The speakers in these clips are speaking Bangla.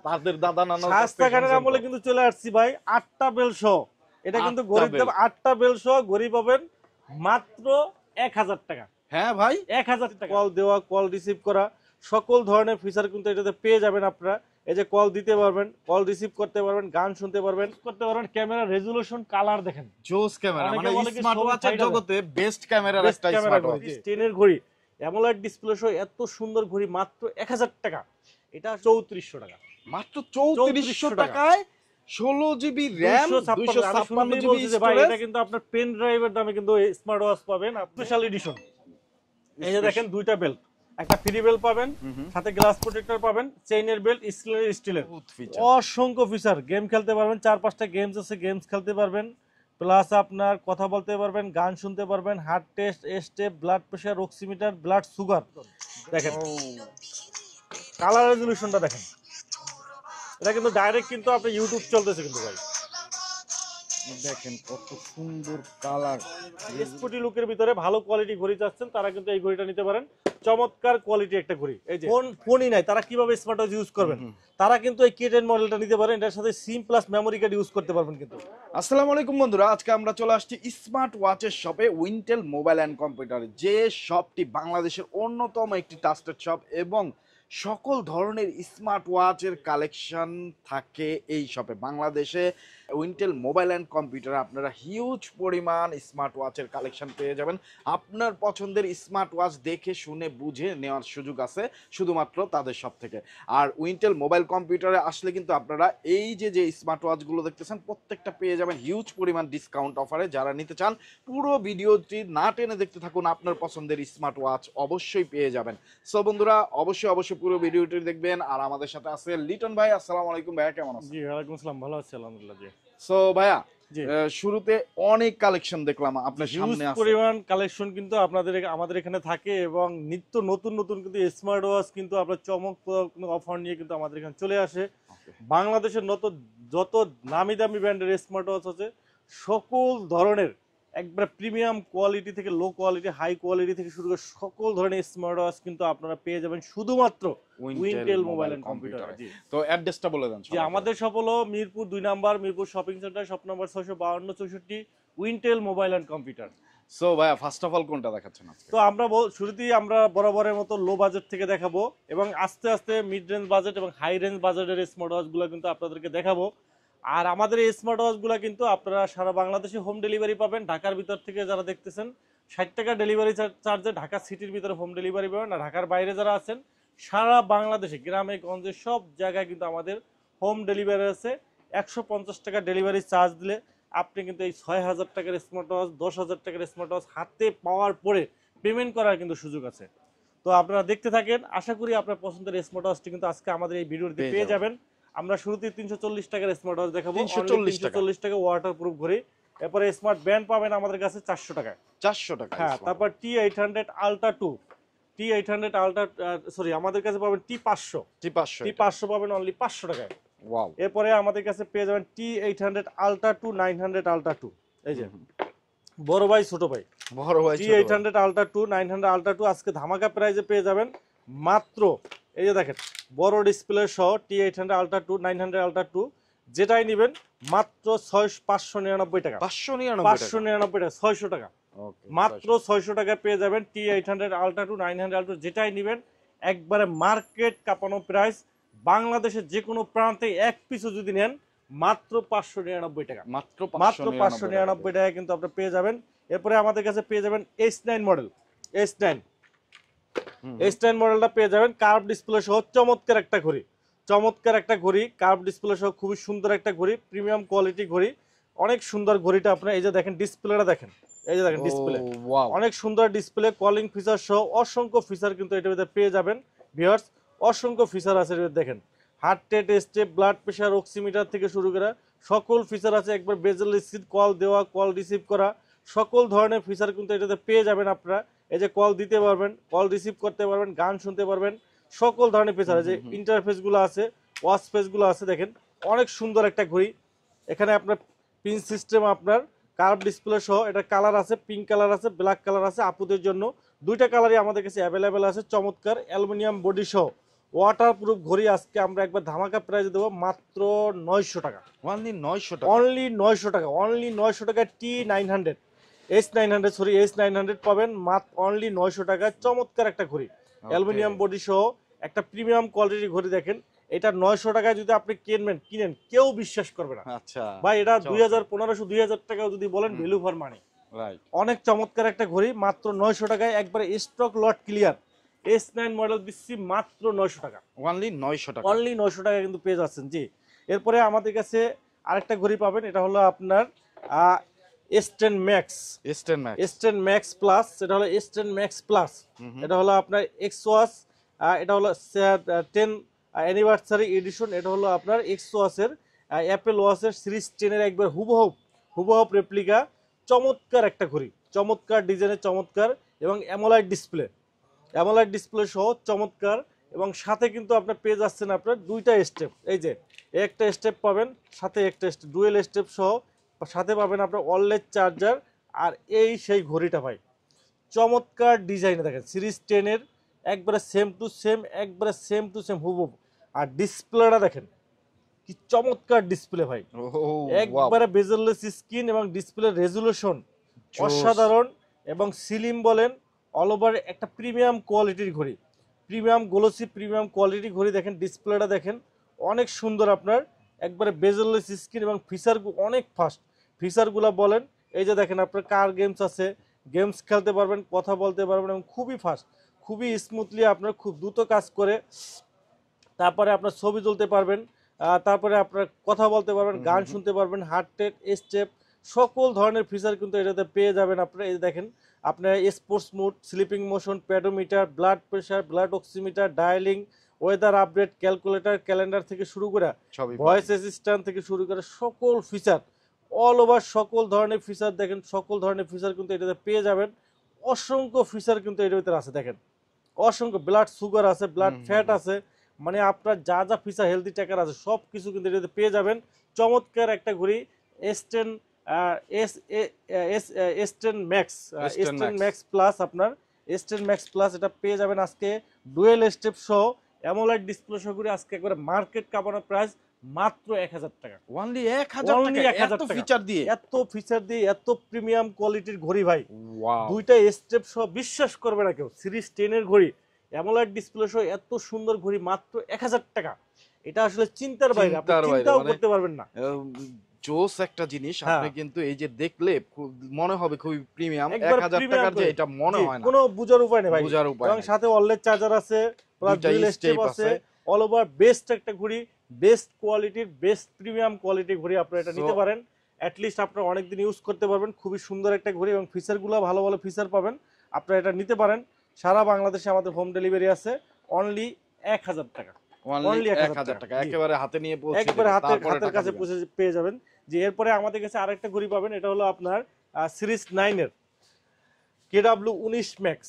তাদের দাদা নানা শায়েস্তা খানের আমলে কিন্তু চলে আসছি ভাই 8টা বেল সহ। এটা কিন্তু গরিব দাম 8টা বেল সহ গরিব পাবেন মাত্র 1000 টাকা। হ্যাঁ ভাই 1000 টাকা। কল দেওয়া, কল রিসিভ করা সকল ধরনের ফিচার কিন্তু এটাতে পেয়ে যাবেন আপনারা। এই যে কল দিতে পারবেন, কল রিসিভ করতে পারবেন, গান শুনতে পারবেন, ক্যামেরা রেজোলিউশন কালার দেখেন, জোস ক্যামেরা, মানে স্মার্ট ওয়াচের জগতে বেস্ট ক্যামেরার একটা স্মার্ট ওয়াচ। 10 ঘড়ি অ্যামোলেড ডিসপ্লে সহ এত সুন্দর ঘড়ি মাত্র 1000 টাকা। এটা 3400 টাকা, মাত্র 3400 টাকায় 16 জিবি র‍্যাম 256 জিবি স্টোরেজ। এটা কিন্তু আপনার পেন ড্রাইভের দামে কিন্তু স্মার্ট ওয়াচ পাবেন স্পেশাল এডিশন। এই যে দেখেন দুইটা বেল্ট, একটা ফ্রি বেল্ট পাবেন, সাথে গ্লাস প্রোটেক্টর পাবেন, চেইনের বেল্ট স্টিলের, অসংখ্য ফিচার। গেম খেলতে পারবেন, 4-5টা গেমস আছে, গেমস খেলতে পারবেন, প্লাস আপনার কথা বলতে পারবেন, গান শুনতে পারবেন, heart test, step, blood pressure, oximeter, blood sugar দেখেন, কালার রেজোলিউশনটা দেখেন। এটা কিন্তু ডাইরেক্ট কিন্তু আপনি ইউটিউব চলতেছে কিন্তু ভাই, দেখেন কত সুন্দর কালার। স্পোর্টি লুকের ভিতরে ভালো কোয়ালিটি ঘড়ি চাচ্ছেন তারা কিন্তু এই ঘড়িটা নিতে পারেন। চমৎকার কোয়ালিটি একটা ঘড়ি। এই যে ফোনই নাই, তারা কিভাবে স্মার্ট ওয়াচ ইউজ করবেন, তারা কিন্তু এই K10 মডেলটা নিতে পারেন। এটার সাথে সিম প্লাস মেমোরি কার্ড ইউজ করতে পারবেন কিন্তু। আসসালামু আলাইকুম বন্ধুরা, আজকে আমরা চলে আসছি স্মার্ট ওয়াচের শপে, উইন্টেল মোবাইল অ্যান্ড কম্পিউটার। যে শপটি বাংলাদেশের অন্যতম একটি ট্রাস্টেড শপ এবং সকল ধরনের স্মার্ট ওয়াচের কালেকশন থাকে এই শপে। বাংলাদেশে উইন্টেল মোবাইল অ্যান্ড কম্পিউটারে আপনারা হিউজ পরিমাণ স্মার্ট ওয়াচের কালেকশন পেয়ে যাবেন। আপনার পছন্দের স্মার্ট ওয়াচ দেখে শুনে বুঝে নেওয়ার সুযোগ আছে শুধুমাত্র তাদের শপ থেকে। আর উইন্টেল মোবাইল কম্পিউটারে আসলে কিন্তু আপনারা এই যে স্মার্ট ওয়াচগুলো দেখতেছেন প্রত্যেকটা পেয়ে যাবেন হিউজ পরিমাণ ডিসকাউন্ট অফারে। যারা নিতে চান পুরো ভিডিওটি না টেনে দেখতে থাকুন, আপনার পছন্দের স্মার্ট ওয়াচ অবশ্যই পেয়ে যাবেন। সো বন্ধুরা অবশ্যই পুরো ভিডিওটি দেখবেন। আর আমাদের সাথে আছে লিটন ভাই। আসসালামু আলাইকুম ভাইয়া, কেমন আছেন? জি ওয়ালাইকুম আসসালাম, ভালো আছি আলহামদুলিল্লাহ। জি সো ভাইয়া শুরুতে অনেক কালেকশন দেখলাম আপনার সামনে আছে, পরিমাণ কালেকশন কিন্তু আমাদের এখানে থাকে এবং নিত্য নতুন নতুন কিন্তু স্মার্ট ওয়াচ কিন্তু আপনার চমকপ্রদ অফার নিয়ে কিন্তু আমাদের এখানে চলে আসে। বাংলাদেশের যত নামি দামি ব্র্যান্ডের স্মার্ট ওয়াচ আছে সকল ধরনের একবার প্রিমিয়াম কোয়ালিটি থেকে লো কোয়ালিটি, হাই কোয়ালিটি থেকে শুরু করে সকল ধরনের স্মার্ট ওয়াচ কিন্তু আপনারা পেয়ে যাবেন শুধুমাত্র উইন্টেল মোবাইল এন্ড কম্পিউটার। তো অ্যাড্রেসটা বলে দেন। যে আমাদের শপ হলো Mirpur 2 number, Mirpur shopping centre, shop number 652-64, Wintel mobile and computer. So ভাইয়া ফার্স্ট অফ অল কোনটা দেখাচ্ছেন আজকে? তো আমরা শুরুতেই আমরা বরাবরের মতো লো বাজেট থেকে দেখাবো এবং আস্তে আস্তে মিড রেঞ্জ বাজেট এবং হাই রেঞ্জ বাজেটের স্মার্ট ওয়াচগুলো কিন্তু আপনাদেরকে দেখাবো। আর আমাদের এই স্মার্ট ওয়াচগুলো কিন্তু আপনারা সারা বাংলাদেশে হোম ডেলিভারি পাবেন। ঢাকার ভিতর থেকে যারা দেখতেছেন 60 টাকা ডেলিভারি চার্জে ঢাকা সিটির ভিতরে হোম ডেলিভারি পাবেন। আর ঢাকার বাইরে যারা আছেন সারা বাংলাদেশে গ্রামে গঞ্জে সব জায়গায় কিন্তু আমাদের হোম ডেলিভারি আছে। 150 টাকা ডেলিভারি চার্জ দিলে আপনি কিন্তু এই 6000 টাকার স্মার্ট ওয়াচ, 10,000 টাকার স্মার্ট ওয়াচ হাতে পাওয়ার পরে পেমেন্ট করার কিন্তু সুযোগ আছে। তো আপনারা দেখতে থাকেন, আশা করি আপনার পছন্দের স্মার্ট ওয়াচটি কিন্তু আজকে আমাদের এই ভিডিওতে পেয়ে যাবেন। আমরা শুরুতে 340 টাকার স্মার্ট ওয়াচ দেখাবো, 340 টাকা ওয়াটারপ্রুফ ঘড়ি। এরপরে স্মার্ট ব্যান্ড পাবেন আমাদের কাছে 400 টাকায়। 400 টাকা। হ্যাঁ, তারপর T800 Ultra 2, T800 Ultra sorry আমাদের কাছে পাবেন T500 পাবেন অনলি 500 টাকায়। ওয়াও। এরপরে আমাদের কাছে পেয়ে যাবেন T800 Ultra 2, 900 Ultra 2। এই যে বড় ভাই ছোট ভাই T800 Ultra 2, 900 Ultra 2 আজকে ধামাকা প্রাইজে পেয়ে যাবেন মাত্র। এই যে দেখেন বড় ডিসপ্লে সহ T800 Ultra 2, 900 Ultra 2 যেটাই নেবেন মাত্র 599 টাকা। 599 টাকা, 600 টাকা মাত্র 600 টাকা পেয়ে যাবেন T800 Ultra 2, 900 Ultra 2 যেটাই নেবেন একবারে মার্কেট কাঁপানো প্রাইস। বাংলাদেশের যে কোনো প্রান্তে এক পিসও যদি নেন মাত্র 599 টাকা, মাত্র 599 টাকায় কিন্তু আপনি পেয়ে যাবেন। এরপরে আমাদের কাছে পেয়ে যাবেন S9 মডেল, S9 মডেলটা পেয়ে যাবেন কার্ভ ডিসপ্লে সহ চমৎকার একটা ঘড়ি, কার্ভ ডিসপ্লে সহ খুবই সুন্দর একটা ঘড়ি, প্রিমিয়াম কোয়ালিটি ঘড়ি, অনেক সুন্দর ঘড়িটা। আপনার এই যে দেখেন ডিসপ্লেটা দেখেন, এই যে দেখেন ডিসপ্লে, অনেক সুন্দর ডিসপ্লে, কলিং ফিচার সহ অসংখ্য ফিচার কিন্তু এটার ভিতরে পেয়ে যাবেন ভিউয়ার্স। অসংখ্য ফিচার আছে এর দেখেন, heart rate, step, blood pressure, oximeter থেকে শুরু করে সকল ফিচার আছে। একবার বেজেল রিসিভ, কল দেওয়া, কল রিসিভ করা সকল ধরনের ফিচার কিন্তু এটাতে পেয়ে যাবেন আপনারা। এই যে কল দিতে পারবেন, কল রিসিভ করতে পারবেন, গান শুনতে পারবেন, সকল ধরনের ফিচার আছে। ইন্টারফেসগুলো আছে, ওয়াচ ফেসগুলো আছে, দেখেন অনেক সুন্দর একটা ঘড়ি। এখানে আপনার পিন সিস্টেম, আপনার কার্ভ ডিসপ্লে সহ এটা কালার আছে, পিঙ্ক কালার আছে, ব্ল্যাক কালার আছে। আপুদের জন্য দুইটা কালারই আমাদের কাছে অ্যাভেলেবেল আছে। চমৎকার অ্যালুমিনিয়াম বডি সহ ওয়াটারপ্রুফ ঘড়ি আজকে আমরা একবার ধামাকা প্রাইজে দেবো মাত্র 900 টাকা। অনলি 900 টাকা। অনলি 900 টাকা, অনলি 900 টাকা। T900 S900 সরি S900 পাবেন মাত্র অনলি 900 টাকা। চমৎকার একটা ঘড়ি, অ্যালুমিনিয়াম বডি সহ একটা প্রিমিয়াম কোয়ালিটির ঘড়ি। দেখেন এটা 900 টাকায় যদি আপনি কিনেন কেউ বিশ্বাস করবে না। আচ্ছা ভাই এটা 2000 2000 টাকাও যদি বলেন ভ্যালু ফর মানি। রাইট। অনেক চমৎকার একটা ঘড়ি মাত্র 900 টাকায়, একবারে stock lot clear. S9 model দিচ্ছি মাত্র 900 টাকা। অনলি 900 টাকা। অনলি 900 টাকা কিন্তু পেয়ে যাচ্ছেন। জি, এরপরে আমাদের কাছে আরেকটা ঘড়ি পাবেন, এটা হলো আপনার S10 Max। S10 Max। S10 Max plus, এটা হলো S10 Max প্লাস। এটা হলো আপনার এক্সওয়াস, এটা হলো 10 অ্যানিভার্সারি এডিশন। এটা হলো আপনার এক্সওয়াসের অ্যাপেল ওয়াচের সিরিজ 10 এর একবার হুবহু রেপ্লিকা। চমৎকার একটা ঘড়ি, চমৎকার ডিজাইনের, চমৎকার এবং অ্যামোলাইড ডিসপ্লে সহ চমৎকার। এবং সাথে কিন্তু আপনার পেয়ে যাচ্ছেন আপনার দুইটা স্টেপ, এই যে একটা স্টেপ পাবেন, সাথে একটা স্টেপ ডুয়েল স্টেপ সহ সাথে পাবেন আপনার ওয়্যারলেস চার্জার। আর এই সেই ঘড়িটা ভাই চমৎকার ডিজাইনে, দেখেন সিরিজ 10 এর একবারে সেম টু সেম হুবহু। আর ডিসপ্লেটা দেখেন কি চমৎকার ডিসপ্লে ভাই, একবারে বেজেললেস স্ক্রিন এবং ডিসপ্লে রেজুলেশন অসাধারণ। এবং সিলিম বলেন অল ওভার একটা প্রিমিয়াম কোয়ালিটির ঘড়ি, প্রিমিয়াম গ্লোসি প্রিমিয়াম কোয়ালিটির ঘড়ি। দেখেন ডিসপ্লেটা দেখেন অনেক সুন্দর আপনার, একবারে বেজেললেস স্ক্রিন এবং ফিচার অনেক ফাস্ট। ফিচারগুলো বলেন এই যে দেখেন আপনার কার গেমস আছে, গেমস খেলতে পারবেন, কথা বলতে পারবেন এবং খুবই ফাস্ট, খুবই স্মুথলি আপনার খুব দ্রুত কাজ করে। তারপরে আপনার ছবি তুলতে পারবেন, তারপরে আপনার কথা বলতে পারবেন, গান শুনতে পারবেন, হার্ট রেট স্টেপ সকল ধরনের ফিচার কিন্তু এটাতে পেয়ে যাবেন আপনারা। এই দেখেন আপনার sports mode, sleeping motion, pedometer, blood pressure, blood oximeter, dialling, weather update, calculator, calendar থেকে শুরু করে ভয়েস অ্যাসিস্ট্যান্ট থেকে শুরু করে সকল ফিচার অল ওভার সকল ধরনের ফিচার। দেখেন সকল ধরনের ফিচার কিন্তু এটাতে পেয়ে যাবেন। অসংখ্য ফিচার কিন্তু এটার ভিতরে আছে, দেখেন অসংখ্য ব্লাড সুগার আছে, ব্লাড ফ্যাট আছে, মানে আপনার যা যা ফিচার হেলদি ট্র্যাকার আছে সব কিছু কিন্তু এটাতে পেয়ে যাবেন। চমৎকার একটা ঘড়ি S10 S10 Max প্লাস, আপনার S10 Max প্লাস এটা পেয়ে যাবেন আজকে ডুয়েল স্টেপ সহ অ্যামোলেড ডিসপ্লে সহ করে আজকে একবারে মার্কেট কাঁপানো প্রাইস মাত্র 1000 টাকা। অনলি 1000 টাকা, এত ফিচার দিয়ে, এত প্রিমিয়াম কোয়ালিটির ঘড়ি ভাই। ওয়াও, দুইটা স্টেপ সহ বিশ্বাস করবে না কেউ, সিরিজ 10 এর ঘড়ি অ্যামোলেড ডিসপ্লে সহ এত সুন্দর ঘড়ি মাত্র 1000 টাকা। এটা আসলে চিন্তার বাইরে, আপনি চিন্তাও করতে পারবেন না। জোস একটা জিনিস, আপনি কিন্তু এই যে দেখলে মনে হবে খুবই প্রিমিয়াম। 1000 টাকার যে এটা মনে হয় না, কোনো বুঝার উপায় নেই ভাই। এবং সাথে ওয়্যারলেস চার্জার আছে, প্লাস ডুয়াল স্টেপ আছে, অল ওভার বেস্ট একটা ঘড়ি, বেস্ট কোয়ালিটির, বেস্ট প্রিমিয়াম কোয়ালিটির ঘড়ি। আপনারা এটা নিতে পারেন, অ্যাট লিস্ট আপনারা অনেকদিন ইউজ করতে পারবেন। খুবই সুন্দর একটা ঘড়ি এবং ফিচারগুলো ভালো ভালো ফিচার পাবেন, আপনারা এটা নিতে পারেন। সারা বাংলাদেশে আমাদের হোম ডেলিভারি আছে, অনলি 1000 টাকা। অনলি 1000 টাকা একেবারে হাতে নিয়ে পৌঁছে দিবেন, একবারে হাতের কাছে পৌঁছে পেয়ে যাবেন। যে এরপরে আমাদের কাছে আরেকটা ঘড়ি পাবেন, এটা হলো আপনার সিরিজ 9 এর KW19 Max।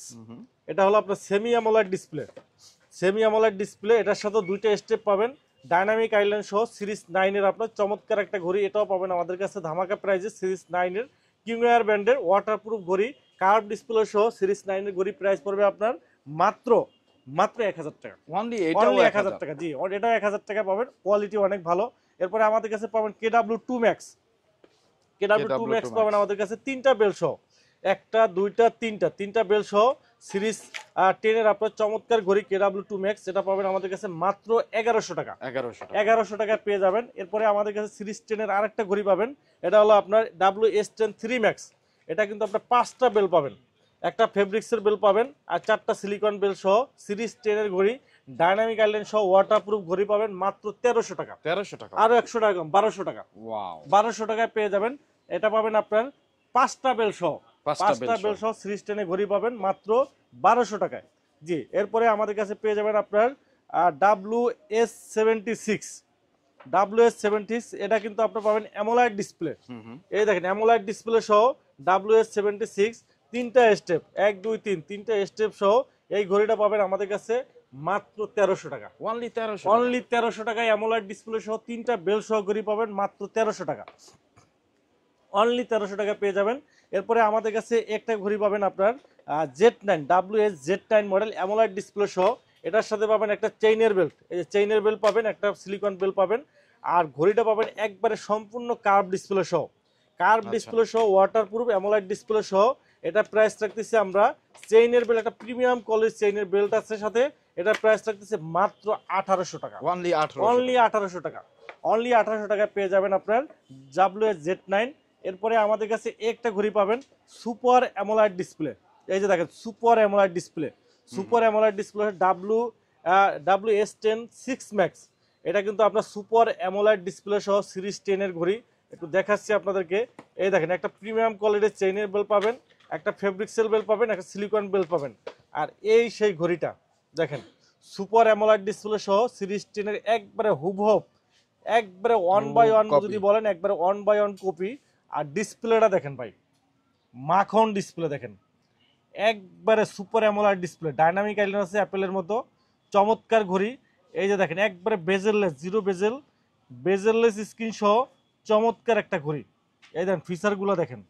এটা হলো আপনার সেমি অ্যামোলেড ডিসপ্লে, এটার সাথে দুইটা স্টেপ পাবেন, ডাইনামিক আইল্যান্ড সহ সিরিজ 9 এর আপনার চমৎকার একটা ঘড়ি। এটাও পাবেন আমাদের কাছে ধামাকা প্রাইজে, সিরিজ 9 এর কিংওয়্যার ব্র্যান্ডের ওয়াটারপ্রুফ ঘড়ি, কার্ভ ডিসপ্লে সহ সিরিজ 9 এর ঘড়ি। প্রাইস পড়বে আপনার মাত্র 1000 টাকা। অনলি 1000 টাকা। জি, এটা 1000 টাকা পাবেন, কোয়ালিটি অনেক ভালো। এরপরে আমাদের কাছে পাবেন KW2 Max পাবেন আমাদের কাছে তিনটা বেল সহ, একটা দুইটা তিনটা বেল সহ সিরিজ 10 এর আপনার চমৎকার ঘড়ি KW2 Max। এটা পাবেন আমাদের কাছে মাত্র 1100 টাকা। 1100 টাকা পেয়ে যাবেন। এরপরে আমাদের কাছে সিরিজ 10 এর আরেকটা ঘড়ি পাবেন, এটা হলো আপনার WS10 3 Max। এটা কিন্তু আপনার 5টা বেল পাবেন, একটা ফেব্রিক্সের বেল পাবেন আর 4টা সিলিকন বেল সহ সিরিজ 10 এর ঘড়ি, ডাইনামিক আইল্যান্ড সহ ওয়াটারপ্রুফ ঘড়ি পাবেন মাত্র 1300 টাকা। আরো 100 টাকা কম, 1200 টাকা। ওয়াও, 1200 টাকায় পেয়ে যাবেন। এটা পাবেন আপনার 5টা বেল সহ সিরিজ 10 এর ঘড়ি পাবেন মাত্র 1200 টাকায়। জি, এরপরে আমাদের কাছে পেয়ে যাবেন আপনার WS76। এটা কিন্তু আপনার পাবেন অ্যামোলাইড ডিসপ্লে। এই দেখেন অ্যামোলাইড ডিসপ্লে সহ WS76 তিনটা স্টেপ, 1 2 3 তিনটা স্টেপ সহ এই ঘড়িটা পাবেন আমাদের কাছে মাত্র 1300 টাকা। অনলি 1300 টাকায় অ্যামোলাইড ডিসপ্লে সহ তিনটা বেল সহ ঘড়ি পাবেন মাত্র 1300 টাকা। অনলি 1300 টাকা পেয়ে যাবেন। এরপরে আমাদের কাছে একটা ঘড়ি পাবেন আপনার Z9 WS Z9 model অ্যামোলাইড display সহ। এটার সাথে পাবেন একটা চেইনের বেল্ট, এই যে চেইনের বেল্ট পাবেন, একটা সিলিকন বেল্ট পাবেন, আর ঘড়িটা পাবেন একবারে সম্পূর্ণ কার্ভ ডিসপ্লে সহ, কার্ভ আচ্ছা। ডিসপ্লে সহ, ওয়াটারপ্রুফ অ্যামোলাইড ডিসপ্লে সহ। এটা প্রাইস রাখতেছি আমরা, চেইনের বেল্ট, একটা প্রিমিয়াম কোয়ালিটির চেইনের বেল্ট আছে সাথে, এটা প্রাইস রাখতেছে মাত্র 1800 টাকা, অনলি 1800 অনলি 1800 টাকা, অনলি 1800 টাকা পেয়ে যাবেন আপনার WS-Z9। এরপরে আমাদের কাছে একটা ঘড়ি পাবেন সুপার অ্যামোলাইড ডিসপ্লে, এই যে দেখেন super অ্যামোলাইড display, super অ্যামোলাইড display WS10 6 max. এটা কিন্তু আপনার সুপার অ্যামোলাইড ডিসপ্লে সহ সিরিজ 10 এর ঘড়ি। একটু দেখাচ্ছি আপনাদেরকে, এই দেখেন একটা প্রিমিয়াম কোয়ালিটির চেইনের বেল পাবেন, একটা ফেব্রিক্সেল বেল পাবেন, একটা সিলিকন বেল পাবেন। আর এই সেই ঘড়িটা দেখেন সুপার অ্যামোলাইড ডিসপ্লে সহ সিরিজ 10 এর একবারে হুবহু, একবারে 1/1 copy। যদি বলেন একবারে 1/1 কপি। আর ডিসপ্লেটা দেখেন ভাই, মাখন ডিসপ্লে দেখেন, একবারে সুপার অ্যামোলাইড ডিসপ্লে, ডাইনামিক আইল্যান্ড আছে অ্যাপেলের মতো, চমৎকার ঘড়ি। এই যে দেখেন একবারে বেজেললেস, জিরো বেজেল, বেজেললেস স্ক্রিন সহ চমৎকার একটা ঘড়ি। এই দেখেন ফিচারগুলো দেখেন,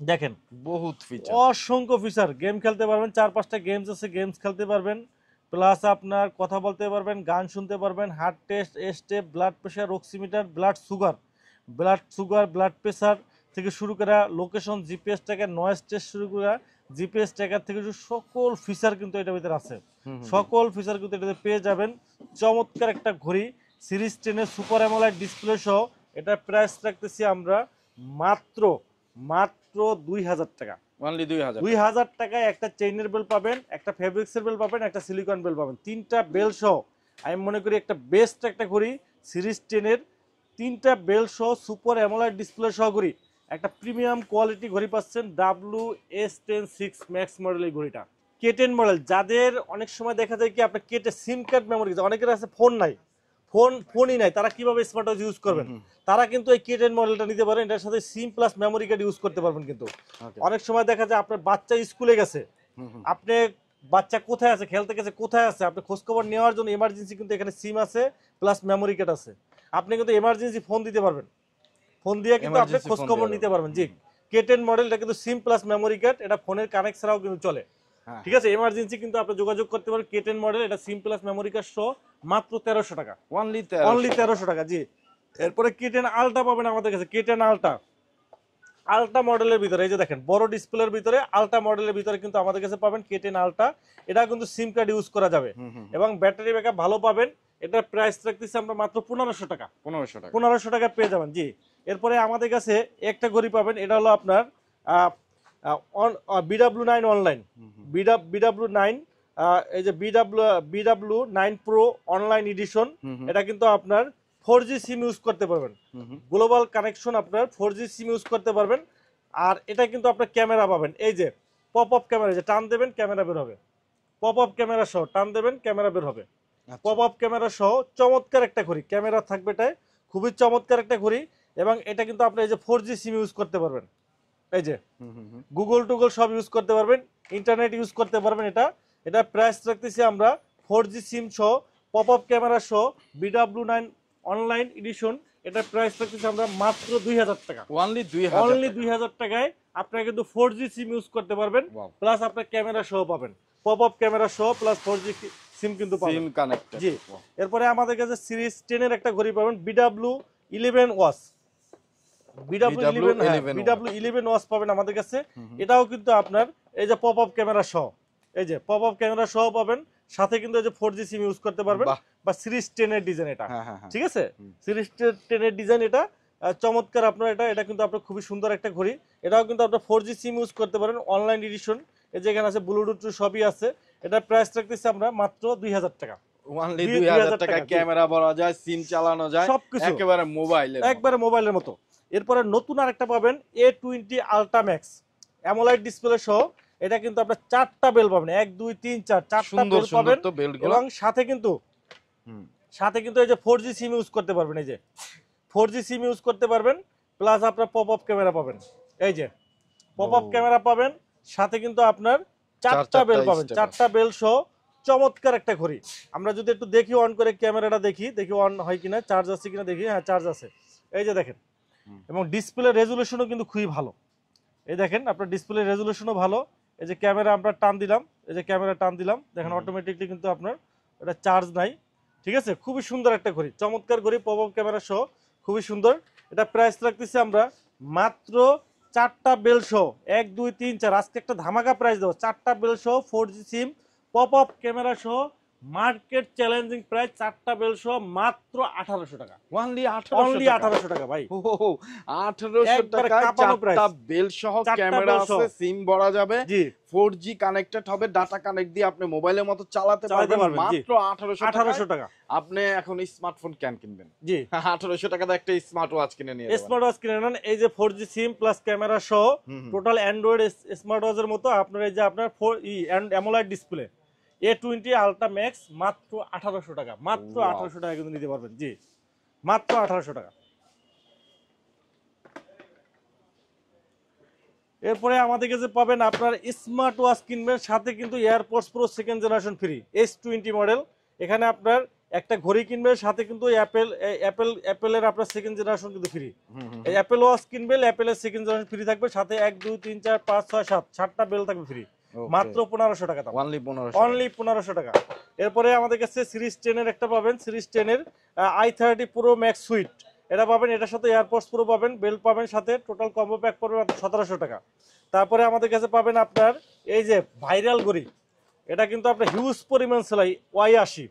দেখেন বহুত ফিচার, অসংখ্য ফিচার। গেম খেলতে পারবেন, 4-5টা গেমস আছে, গেমস খেলতে পারবেন, প্লাস আপনার কথা বলতে পারবেন, গান শুনতে পারবেন, heart test, step, blood pressure, oximeter, blood sugar, blood pressure থেকে শুরু করে location, GPS tracker, noise test শুরু করে জিপিএস ট্র্যাকার থেকে সকল ফিচার কিন্তু এটার ভিতরে আছে, সকল ফিচার কিন্তু এটাতে পেয়ে যাবেন। চমৎকার একটা ঘড়ি সিরিজ 10 এর সুপার অ্যামোলাইড ডিসপ্লে সহ। এটা প্রাইস রাখতেছি আমরা মাত্র মাত্র 2000 টাকা, অনলি 2000। 2000 টাকায় একটা চেইনের বেল পাবেন, একটা ফেব্রিক্সের বেল পাবেন, একটা সিলিকন বেল পাবেন, তিনটা বেল সহ। আমি মনে করি একটা বেস্ট একটা ঘড়ি সিরিজ 10 এর, তিনটা বেল সহ সুপার অ্যামোলাইড ডিসপ্লে সহ ঘড়ি, একটা প্রিমিয়াম কোয়ালিটি ঘড়ি পাচ্ছেন WS10 6 ম্যাক্স মডেলের ঘড়িটা। K10 মডেল, যাদের অনেক সময় দেখা যায় কি আপনার কেটে সিম কার্ড মেমোরি, অনেকের আছে ফোন নাই, ফোনই নাই, তারা কিভাবে স্মার্ট ওয়াচ ইউজ করবেন, তারা কিন্তু এই K10 মডেলটা নিতে পারেন। এটার সাথে সিম প্লাস মেমোরি কার্ড ইউজ করতে পারবেন। কিন্তু অনেক সময় দেখা যায় আপনার বাচ্চা স্কুলে গেছে, আপনি বাচ্চা কোথায় আছে, খেলতে গেছে, কোথায় আছে, আপনি খোঁজখবর নেওয়ার জন্য এমার্জেন্সি কিন্তু এখানে সিম আছে প্লাস মেমোরি কার্ড আছে, আপনি কিন্তু এমার্জেন্সি ফোন দিতে পারবেন, ফোন দিয়ে কিন্তু আপনি Emergency phone খোঁজখবর দেওয়া নিতে পারবেন। জি, K10 মডেলটা কিন্তু সিম প্লাস মেমোরি কার্ড, এটা ফোনের কানেক্ট ছাড়াও কিন্তু চলে। হ্যাঁ, ঠিক আছে, এমার্জেন্সি কিন্তু আপনি যোগাযোগ করতে পারেন। K10 মডেল, এটা সিম প্লাস মেমোরি কার্ড সহ মাত্র 1300 টাকা, অনলি অনলি 1300 টাকা। জি, এরপরে K10 আলট্রা পাবেন আমাদের কাছে, K10 আলট্রা মডেলের ভিতরে, এই যে দেখেন বড় ডিসপ্লের ভিতরে আলট্রা মডেলের ভিতরে কিন্তু আমাদের কাছে পাবেন K10 আলট্রা। এটা কিন্তু সিম কার্ড ইউজ করা যাবে এবং ব্যাটারি ব্যাকআপ ভালো পাবেন। এটার প্রাইস রাখতেছি আমরা মাত্র 1500 টাকা, 1500 টাকা। 1500 টাকা পেয়ে যাবেন। জি, এরপরে আমাদের কাছে একটা ঘড়ি পাবেন, এটা হলো আপনার BW9 অনলাইন, BW9, এই যে BW9 প্রো অনলাইন এডিশন। এটা কিন্তু আপনার 4G সিম ইউজ করতে পারবেন, গ্লোবাল কানেকশন, আপনার 4G সিম ইউজ করতে পারবেন। আর এটা কিন্তু আপনার ক্যামেরা পাবেন, এই যে পপ আপ ক্যামেরা, যে টান দেবেন ক্যামেরা বের হবে, পপ আপ ক্যামেরা সহ, টান দেবেন ক্যামেরা বের হবে, পপ আপ ক্যামেরা সহ চমৎকার একটা ঘড়ি, ক্যামেরা থাকবে, এটাই খুবই চমৎকার একটা ঘড়ি। এবং এটা কিন্তু আপনি এই যে 4G সিম ইউজ করতে পারবেন, এই যে গুগল টুগল সব ইউজ করতে পারবেন, ইন্টারনেট ইউজ করতে পারবেন। এটা প্রাইস রাখতেছি আমরা 4G সিম সহ, পপ আপ ক্যামেরা সহ, BW9 অনলাইন এডিশন। এটা প্রাইস রাখতেছি আমরা মাত্র 2000 টাকা, অনলি 2000, অনলি 2000 টাকায় আপনারা কিন্তু 4G সিম ইউজ করতে পারবেন, প্লাস আপনার ক্যামেরা সহ পাবেন, পপ আপ ক্যামেরা সহ প্লাস 4G সিম কিন্তু পাবেন, সিম কানেক্টেড। জি। এরপরে আমাদের কাছে সিরিজ 10 এর একটা ঘড়ি পাবেন, BW11 ওয়াচ, BW11 ওয়াচ পাবেন আমাদের কাছে। এটাও কিন্তু আপনার এই যে পপ আপ ক্যামেরা সহ, এই যে পপ আপ ক্যামেরা সহ পাবেন, সাথে কিন্তু এই যে 4G সিম ইউজ করতে পারবেন। বা সিরিজ 10 এর ডিজাইন এটা, ঠিক আছে, সিরিজ 10 এর ডিজাইন এটা চমৎকার আপনার। এটা কিন্তু আপনার খুবই সুন্দর একটা ঘড়ি। এটাও কিন্তু আপনার 4G সিম ইউজ করতে পারেন, অনলাইন এডিশন। এই যে এখানে আছে ব্লুটুথ সবই আছে। এটা প্রাইস রাখতেছি আমরা মাত্র 2000 টাকা, অনলি 2000 টাকা, ক্যামেরা বলা যায়, সিম চালানো যায়, সবকিছু একেবারে মোবাইলের মতো। এরপরে নতুন আরেকটা পাবেন A20 আলট্রা ম্যাক্স অ্যামোলাইড ডিসপ্লে সহ। এটা কিন্তু আপনার 4টা বেল পাবেন, 1 2 3 4, 4টা বেল পাবেন। এবং সাথে কিন্তু এই যে 4G সিম ইউজ করতে পারবেন, এই যে 4G সিম ইউজ করতে পারবেন, প্লাস আপনার পপ আপ ক্যামেরা পাবেন, এই যে পপ আপ ক্যামেরা পাবেন, সাথে কিন্তু আপনার 4টা বেল পাবেন, 4টা বেল সহ চমৎকার একটা ঘড়ি। আমরা যদি একটু দেখি, অন করে ক্যামেরাটা দেখি অন হয় কিনা, চার্জ আছে কিনা দেখি, হ্যাঁ চার্জ আছে, এই যে দেখেন। এবং ডিসপ্লে রেজুলেশনও কিন্তু খুবই ভালো, এই দেখেন আপনার ডিসপ্লে রেজুলেশনও ভালো। এই যে ক্যামেরা আমরা টান দিলাম, এই যে ক্যামেরা টান দিলাম, দেখেন অটোমেটিকলি কিন্তু আপনার এটা চার্জ নাই। ঠিক আছে, খুবই সুন্দর একটা ঘড়ি, চমৎকার ঘড়ি, পপ আপ ক্যামেরা সহ, খুবই সুন্দর। এটা প্রাইস রাখতেছি আমরা মাত্র 4টা বেল সহ 1 2 3 4, আজকে একটা ধামাকা প্রাইস দেবো। 4টা বেল সহ 4G সিম, পপ আপ ক্যামেরা সহ, মার্কেট চ্যালেঞ্জিং প্রাইস, 4টা বেল সহ মাত্র 1800 টাকা। অনলি অনলি 1800 টাকা ভাই। 1800 একবারে টাকায় কাঁপানো 4টা price। বেল সহ 4টা ক্যামেরা বেল সহ। আছে, সিম ভরা যাবে, জি 4G কানেক্টেড হবে, ডাটা কানেক্ট দিয়ে আপনি মোবাইলের মতো চালাতে চালাতে পারবেন পারবেন, জি। মাত্র 1800 1800 টাকা। টাকা। আপনি এখন স্মার্টফোন কেন কিনবেন? জি 1800 টাকাতে একটা স্মার্ট ওয়াচ কিনে নিয়ে যাবেন। স্মার্ট ওয়াচ কিনে নেন, এই যে 4G সিম প্লাস ক্যামেরা সহ টোটাল অ্যান্ড্রয়েড স্মার্ট ওয়াচের মতো আপনার এই যে আপনার AMOLED display A20 ultra max মাত্র 1800 টাকা, মাত্র Wow. 1800 টাকা কিন্তু নিতে পারবেন। জি মাত্র 1800 টাকা। এরপরে আমাদের কাছে পাবেন আপনার স্মার্ট ওয়াচ কিনবেন, সাথে কিন্তু AirPods pro second generation free, S20 model. এখানে আপনার একটা ঘড়ি কিনবেন, সাথে কিন্তু অ্যাপেলের আপনার সেকেন্ড জেনারেশন কিন্তু ফ্রি। এই অ্যাপেল ওয়াচ কিনবেন, অ্যাপেলের সেকেন্ড জেনারেশন ফ্রি থাকবে, সাথে 1 2 3 4 5 6 7 7টা বেল থাকবে ফ্রি, মাত্র 1500 টাকা দাম। অনলি 1500। অনলি 1500 টাকা। এরপরে আমাদের কাছে সিরিজ 10 এর একটা পাবেন, সিরিজ 10 এর i30 প্রো ম্যাক্স সুইট, এটা পাবেন, এটার সাথে এয়ারপডস প্রো পাবেন, বেল্ট পাবেন, সাথে টোটাল কম্বো প্যাক পড়বে মাত্র 1700 টাকা। তারপরে আমাদের কাছে পাবেন আপনার এই যে ভাইরাল ঘড়ি, এটা কিন্তু আপনার হিউজ পরিমাণ সেলাই, Y80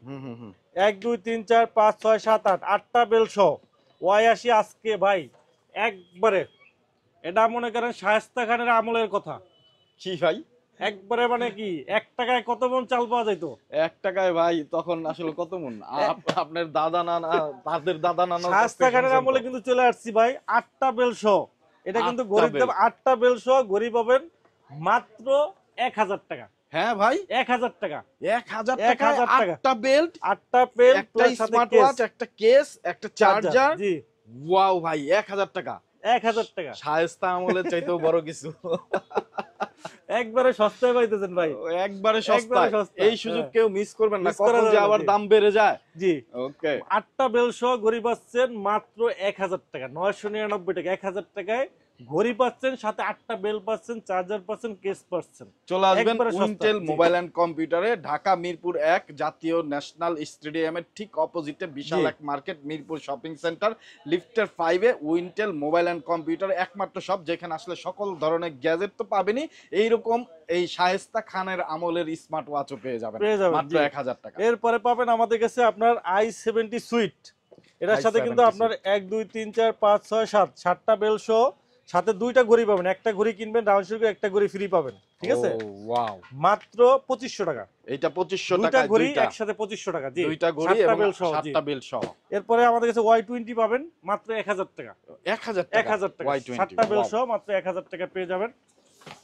1 2 3 4 5 6 7 8 8টা বেল সহ Y80 আজকে ভাই একবারে, এটা মনে করেন শায়েস্তা খানের আমলের কথা, কি ভাই একবারে মানে কি 1 টাকায় কত মন চাল পাওয়া যাইতো? 1 টাকায় ভাই তখন আসলে কত মন? আপনার দাদা নানা, তাদের দাদা নানা শায়েস্তা খানের আমলে কিন্তু চলে আসছি ভাই, 8টা বেল সহ। এটা কিন্তু 8টা গরিব দাম, বেল। 8টা বেল সহ ঘড়ি পাবেন মাত্র 1000 টাকা। হ্যাঁ ভাই 1000 টাকা, 1000 1000 টাকায় টাকা। 8টা বেল্ট, 8টা বেল একটা প্লাস সাথে স্মার্ট কেস, ওয়াচ, একটা কেস, একটা চার্জার। জি ওয়াও ভাই 1000 টাকা, 1000 টাকা শায়েস্তা আমলের চাইতেও বড় কিছু। একবারে সস্তায় পাইতেছেন ভাই, একবারে একবারে সস্তা। সস্তা। এই সুযোগ কেউ মিস করবেন না, Miss করা কখন যাবে যে না, আবার জি। দাম বেড়ে যায়। জি ওকে 8টা বেল সহ ঘড়ি পাচ্ছেন মাত্র 1000 টাকা, 999 টাকা। 1000 টাকায় ঘড়ি পাচ্ছেন, সাথে 8টা বেল পাচ্ছেন, চার্জার পাচ্ছেন, কেস পাচ্ছেন। চলে আসবেন একবারে সস্তা, উইন্টেল জি। মোবাইল এন্ড কম্পিউটারে, ঢাকা মিরপুর 1 জাতীয় ন্যাশনাল স্টেডিয়ামের ঠিক অপোজিটে বিশাল জি। এক মার্কেট, মিরপুর শপিং সেন্টার, লিফটের 5-এ উইন্টেল মোবাইল এন্ড কম্পিউটার একমাত্র শপ, যেখানে আসলে সকল ধরনের গ্যাজেট তো পাবেনই, এইরকম এই শায়েস্তা খানের আমলের স্মার্ট ওয়াচও পেয়ে যাবেন পেয়ে যাবেন, মাত্র জি। 1000 টাকা। এরপরে পাবেন আমাদের কাছে আপনার i70 সুইট, এটার সাথে কিন্তু i70 আপনার 1 2 3 4 5 6 7 7টা বেল সহ, সাথে 2টা ঘড়ি পাবেন, একটা ঘড়ি কিনবেন রাউন্ড শুরু একটা ঘড়ি ফ্রি পাবেন। ঠিক আছে, ওয়াও মাত্র 2500 টাকা। এইটা 2500 দুইটা টাকা, ঘড়ি একসাথে 2500 টাকা, জি। দুইটা ঘড়ি 7টা এবং বেল সহ, জি। 7টা বেল সহ এরপরে আমাদের কাছে Y20 পাবেন মাত্র 1000 টাকা, 1000 টাকা। 1000 টাকা, Y20 7টা বেল wow। সহ মাত্র 1000 টাকা পেয়ে যাবেন।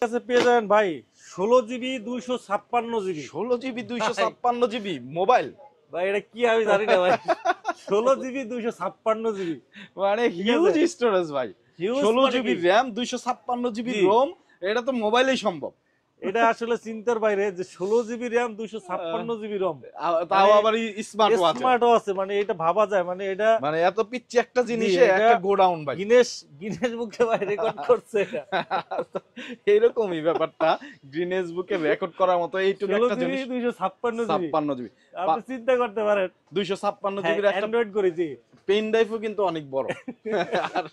কাছে পেয়ে যাবেন ভাই 16GB 256GB। 16GB 256GB mobile, ভাই এটা কি আমি জানি না ভাই, 16GB 256GB মানে ঠিক আছে? হিউজ স্টোরেজ ভাই। Huge 16GB মানে কি? র‍্যাম 256GB জি। রোম, এটা তো মোবাইলেই সম্ভব। এটা আসলে চিন্তার বাইরে যে 16GB র‍্যাম 256GB রম, তাও আবার স্মার্ট ওয়াচ, স্মার্ট আছে, মানে এটা ভাবা যায়, মানে এটা মানে এত পিচ্ছি একটা জিনিসে এটা একটা গোডাউন ভাই। গিনেস গিনেস বুকে ভাই রেকর্ড করছে এটা। এরকমই ব্যাপারটা, গ্রিনেস বুকে রেকর্ড করার মতো এইটুকু একটা 16GB জিনিস। 256GB 56GB, আপনি চিন্তা করতে পারেন, 256GB একটা অ্যান্ড্রয়েড করেছি। পেন ড্রাইভও কিন্তু অনেক বড়। আর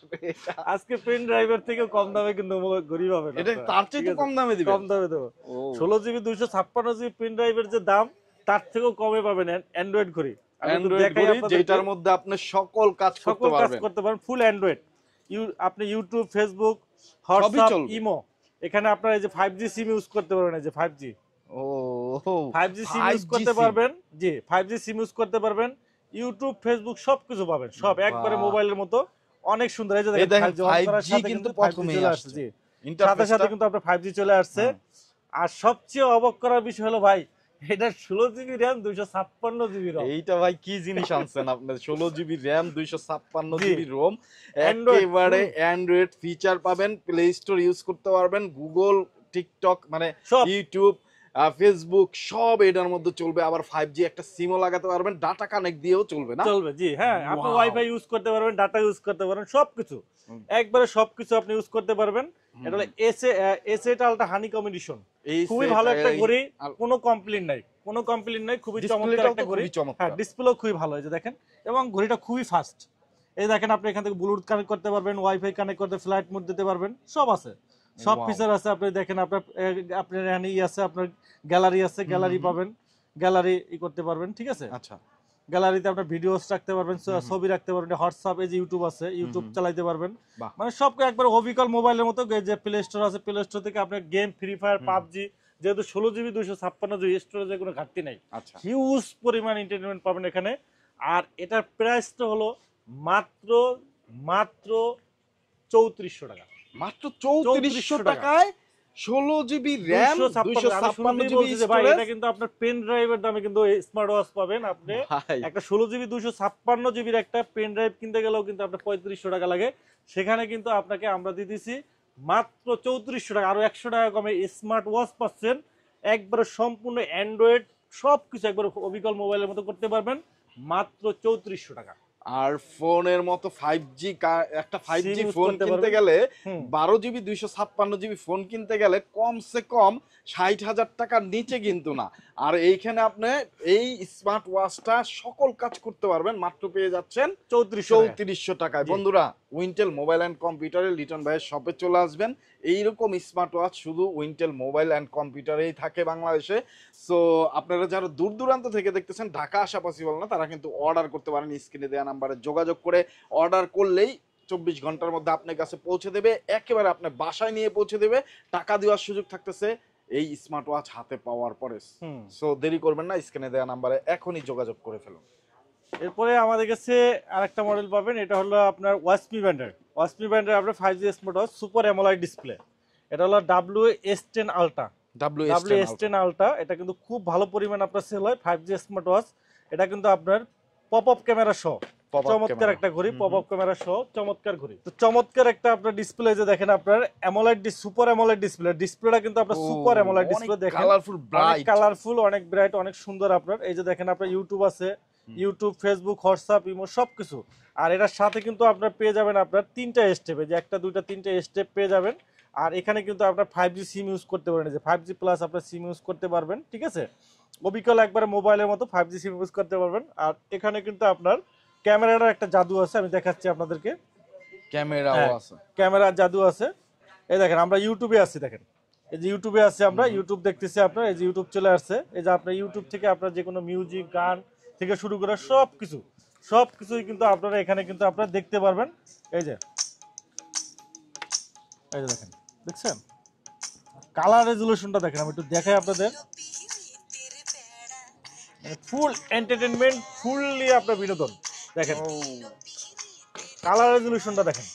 আজকে পেন ড্রাইভার থেকে কম দামে কিন্তু ঘড়ি পাবেন এটা আপনারা। তার চেয়ে ঠিক আছে? কম দামে দিবে। কম দামে দেবো। ও 16GB 256GB পেন ড্রাইভের যে দাম, তার থেকেও কমে পাবেন অ্যান্ড্রয়েড ঘড়ি। আমি একটু অ্যান্ড্রয়েড দেখাই ঘড়ি আপনাদেরকে। যেটার মধ্যে আপনি সকল কাজ করতে সকল কাজ পারবেন। করতে পারেন, ফুল অ্যান্ড্রয়েড। আপনি ইউটিউব, ফেসবুক, হোয়াটসঅ্যাপ, চলবে। ইমো, এখানে আপনার এই যে 5G সিম ইউজ করতে পারবেন, এই যে 5G ও 5G সিম ইউজ করতে পারবেন, জি 5G সিম ইউজ করতে পারবেন, ইউটিউব, ফেসবুক সবকিছু পাবেন, সব একবারে বাহ। মোবাইলের মতো, অনেক সুন্দর। এই যে এই দেখেন 5G on করার 5G সাথে কিন্তু 5G প্রথমেই চলে আসছে। আসছে, জি সাথে ইন্টারফেসটা সাথে কিন্তু আপনার 5G চলে আসছে। আর সবচেয়ে অবাক করার বিষয় হলো ভাই, এটা 16GB র‍্যাম 256GB রম। এইটা ভাই কি জিনিস আনছেন আপনি? 16GB র‍্যাম 256GB জি। রোম, Android একেবারে full। অ্যান্ড্রয়েড ফিচার পাবেন, প্লে স্টোর ইউজ করতে পারবেন, গুগল, টিকটক, মানে সব। ইউটিউব, ফেসবুক সব এটার মধ্যে চলবে, আবার 5G একটা সিমও লাগাতে পারবেন, ডাটা কানেক্ট দিয়েও চলবে না? চলবে, জি হ্যাঁ, আপনি Wow! ওয়াইফাই ইউজ করতে পারবেন, ডাটা ইউজ করতে পারবেন, সবকিছু একবারে সবকিছু আপনি ইউজ করতে পারবেন। এটা হলো এস8 আলট্রা হানিকম এডিশন, খুবই ভালো একটা ঘড়ি, কোনো কমপ্লেইন নাই, কোনো কমপ্লেইন নাই, খুবই চমৎকার একটা ঘড়ি। হ্যাঁ, ডিসপ্লেও খুবই ভালো, এই যে দেখেন, এবং ঘড়িটা খুবই ফাস্ট। এই দেখেন, আপনি এখান থেকে ব্লুটুথ কানেক্ট করতে পারবেন, ওয়াইফাই কানেক্ট করতে, ফ্লাইট মোড দিতে পারবেন, সব আছে, সব Wow! ফিচার আছে। আপনি দেখেন, আপনার এখানে আছে, আপনার গ্যালারি আছে, গ্যালারি পাবেন, গ্যালারি করতে পারবেন, ঠিক আছে। আচ্ছা, গ্যালারিতে আপনার ভিডিওস রাখতে পারবেন, ছবি রাখতে পারবেন, হোয়াটসঅ্যাপ, এই যে ইউটিউব আছে, ইউটিউব চালাতে পারবেন, বাহ। মানে সব একবার অবিকল মোবাইলের মতো। যে প্লে স্টোর আছে, প্লে স্টোর থেকে আপনার গেম, ফ্রি ফায়ার, পাবজি, যেহেতু 16GB 256GB স্টোরেজে কোনো ঘাটতি নাই, আচ্ছা, হিউজ পরিমাণ এন্টারটেনমেন্ট পাবেন এখানে। আর এটার প্রাইসটা হলো মাত্র মাত্র 3400 টাকা, মাত্র 3400 টাকায় 16GB RAM, 256GB এটা স্টোরেজ। কিন্তু আপনার পেন ড্রাইভের দামে কিন্তু স্মার্ট ওয়াচ পাবেন আপনি। ভাই, একটা 16GB 256GB একটা পেন ড্রাইভ কিনতে গেলেও কিন্তু আপনার 3500 টাকা লাগে, সেখানে কিন্তু আপনাকে আমরা দিয়ে দিছি মাত্র 3400 টাকা, আরো 100 টাকা কমে স্মার্ট ওয়াচ পাচ্ছেন, একবারে সম্পূর্ণ অ্যান্ড্রয়েড, সবকিছু একবার অবিকল মোবাইলের মতো করতে পারবেন মাত্র 3400 টাকা। আর ফোনের মতো 5G একটা 5G SIM use ফোন করতে কিনতে পারবেন। গেলে, হুম। 12GB 256GB ফোন কিনতে গেলে কমসে কম 60,000 টাকার নিচে কিন্তু না। আর এইখানে আপনি এই স্মার্ট ওয়াচটা সকল কাজ করতে পারবেন, মাত্র পেয়ে যাচ্ছেন 3400 টাকায়। জি। বন্ধুরা, উইন্টেল মোবাইল অ্যান্ড কম্পিউটারের লিটন ভাইয়ের শপে চলে আসবেন। এইরকম স্মার্ট ওয়াচ শুধু উইন্টেল মোবাইল অ্যান্ড কম্পিউটারেই থাকে বাংলাদেশে। সো আপনারা যারা দূর দূরান্ত থেকে দেখতেছেন, ঢাকা আসা পসিবল না, তারা কিন্তু অর্ডার করতে পারেন, স্ক্রিনে দেওয়া নাম্বারে যোগাযোগ করে অর্ডার করলেই 24 ঘন্টার মধ্যে আপনার কাছে পৌঁছে দেবে, একেবারে আপনার বাসায় নিয়ে পৌঁছে দেবে। টাকা দেওয়ার সুযোগ থাকতেছে এই স্মার্ট ওয়াচ হাতে পাওয়ার পরে। সো দেরি করবেন না, স্ক্রিনে দেওয়া নাম্বারে এখনই যোগাযোগ করে ফেলুন। এরপরে আমাদের কাছে আরেকটা মডেল পাবেন, এটা হলো আপনার ওয়াসমি ব্র্যান্ডের, ওয়াসমি ব্র্যান্ডের আপনার 5G smart watch, super AMOLED display. এটা হলো WS10 আলট্রা, WS10 আলট্রা। এটা কিন্তু খুব ভালো পরিমাণ আপনার সেল হয়, 5G স্মার্ট ওয়াচ। এটা কিন্তু আপনার পপ আপ ক্যামেরা সহ চমৎকার একটা ঘড়ি, পপ আপ ক্যামেরা সহ চমৎকার ঘড়ি। তো চমৎকার একটা আপনার ডিসপ্লে, যে দেখেন আপনার অ্যামোলেড, সুপার অ্যামোলেড ডিসপ্লে, ডিসপ্লেটা কিন্তু আপনার সুপার অ্যামোলেড ডিসপ্লে, দেখেন অনেক কালারফুল, অনেক ব্রাইট, অনেক সুন্দর আপনার। এই যে দেখেন আপনার ইউটিউব আছে, ইউটিউব, ফেসবুক, হোয়াটসঅ্যাপ, ইমো, সবকিছু। আর এটার সাথে কিন্তু আপনার পেয়ে যাবেন আপনার 3টা স্টেপ, যে 1টা 2টা 3টে স্টেপ পেয়ে যাবেন। আর এখানে কিন্তু আপনার 5G সিম ইউজ করতে পারবেন, যে 5G প্লাস আপনার সিম ইউজ করতে পারবেন, ঠিক আছে। অবিকল একবারে মোবাইলের মতো 5G সিম ইউজ করতে পারবেন। আর এখানে কিন্তু আপনার ক্যামেরার একটা জাদু আছে, আমি দেখাচ্ছি আপনাদেরকে। ক্যামেরাও আছে, ক্যামেরার জাদু আছে। এই দেখেন, আমরা ইউটিউবে আছি, দেখেন এই যে ইউটিউবে আছে, আমরা ইউটিউব দেখতেছি, আপনার এই যে ইউটিউব চলে আসছে। এই যে আপনার ইউটিউব থেকে আপনার যে কোনো মিউজিক, গান থেকে শুরু করে সবকিছুই কিন্তু আপনারা এখানে কিন্তু আপনারা দেখতে পারবেন। এই যে দেখেন, দেখছেন কালার রেজুলেশনটা, দেখেন আমি একটু দেখাই আপনাদের, ফুল এন্টারটেনমেন্ট, ফুললি আপনার বিনোদন। দেখেন কালার রেজুলেশনটা দেখেন,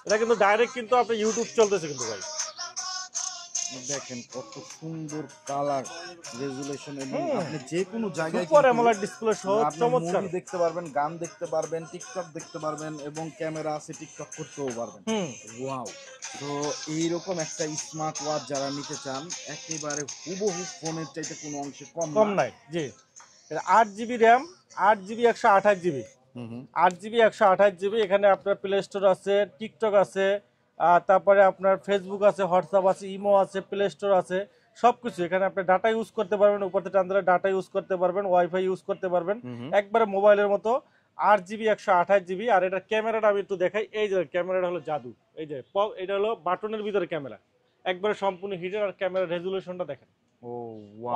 এটা কিন্তু ডাইরেক্ট কিন্তু আপনার ইউটিউব চলতেছে কিন্তু ভাই। দেখেন কত সুন্দর কালার রেজুলেশন, এবং আপনি যে কোনো জায়গায় সুপার অ্যামোলেড ডিসপ্লে সহ চমৎকার মুভি দেখতে পারবেন, গান দেখতে পারবেন, টিকটক দেখতে পারবেন, এবং ক্যামেরা আছে, টিকটক করতেও পারবেন। ওয়াও! তো এইরকম একটা স্মার্ট ওয়াচ যারা নিতে চান, একেবারে হুবহু ফোনের চাইতে কোনো অংশে কম নাই। জি, এটা 8GB RAM, 8GB 128GB, 8GB 128GB। এখানে আপনার প্লে স্টোর আছে, টিকটক আছে, তারপরে আপনার ফেসবুক আছে, হোয়াটসঅ্যাপ আছে, ইমো আছে, প্লে স্টোর আছে, সবকিছু। এখানে আপনি ডাটা ইউজ করতে পারবেন, উপরে টান দিলে ডাটা ইউজ করতে পারবেন, ওয়াইফাই ইউজ করতে পারবেন, একবারে মোবাইলের মতো। 8GB 128GB। আর এটার ক্যামেরাটা আমি একটু দেখাই। এই যে ক্যামেরাটা হলো জাদু, এই যে এটা হলো বাটনের ভিতরে ক্যামেরা, একবারে সম্পূর্ণ হিডেন। আর ক্যামেরার রেজুলেশনটা দেখেন,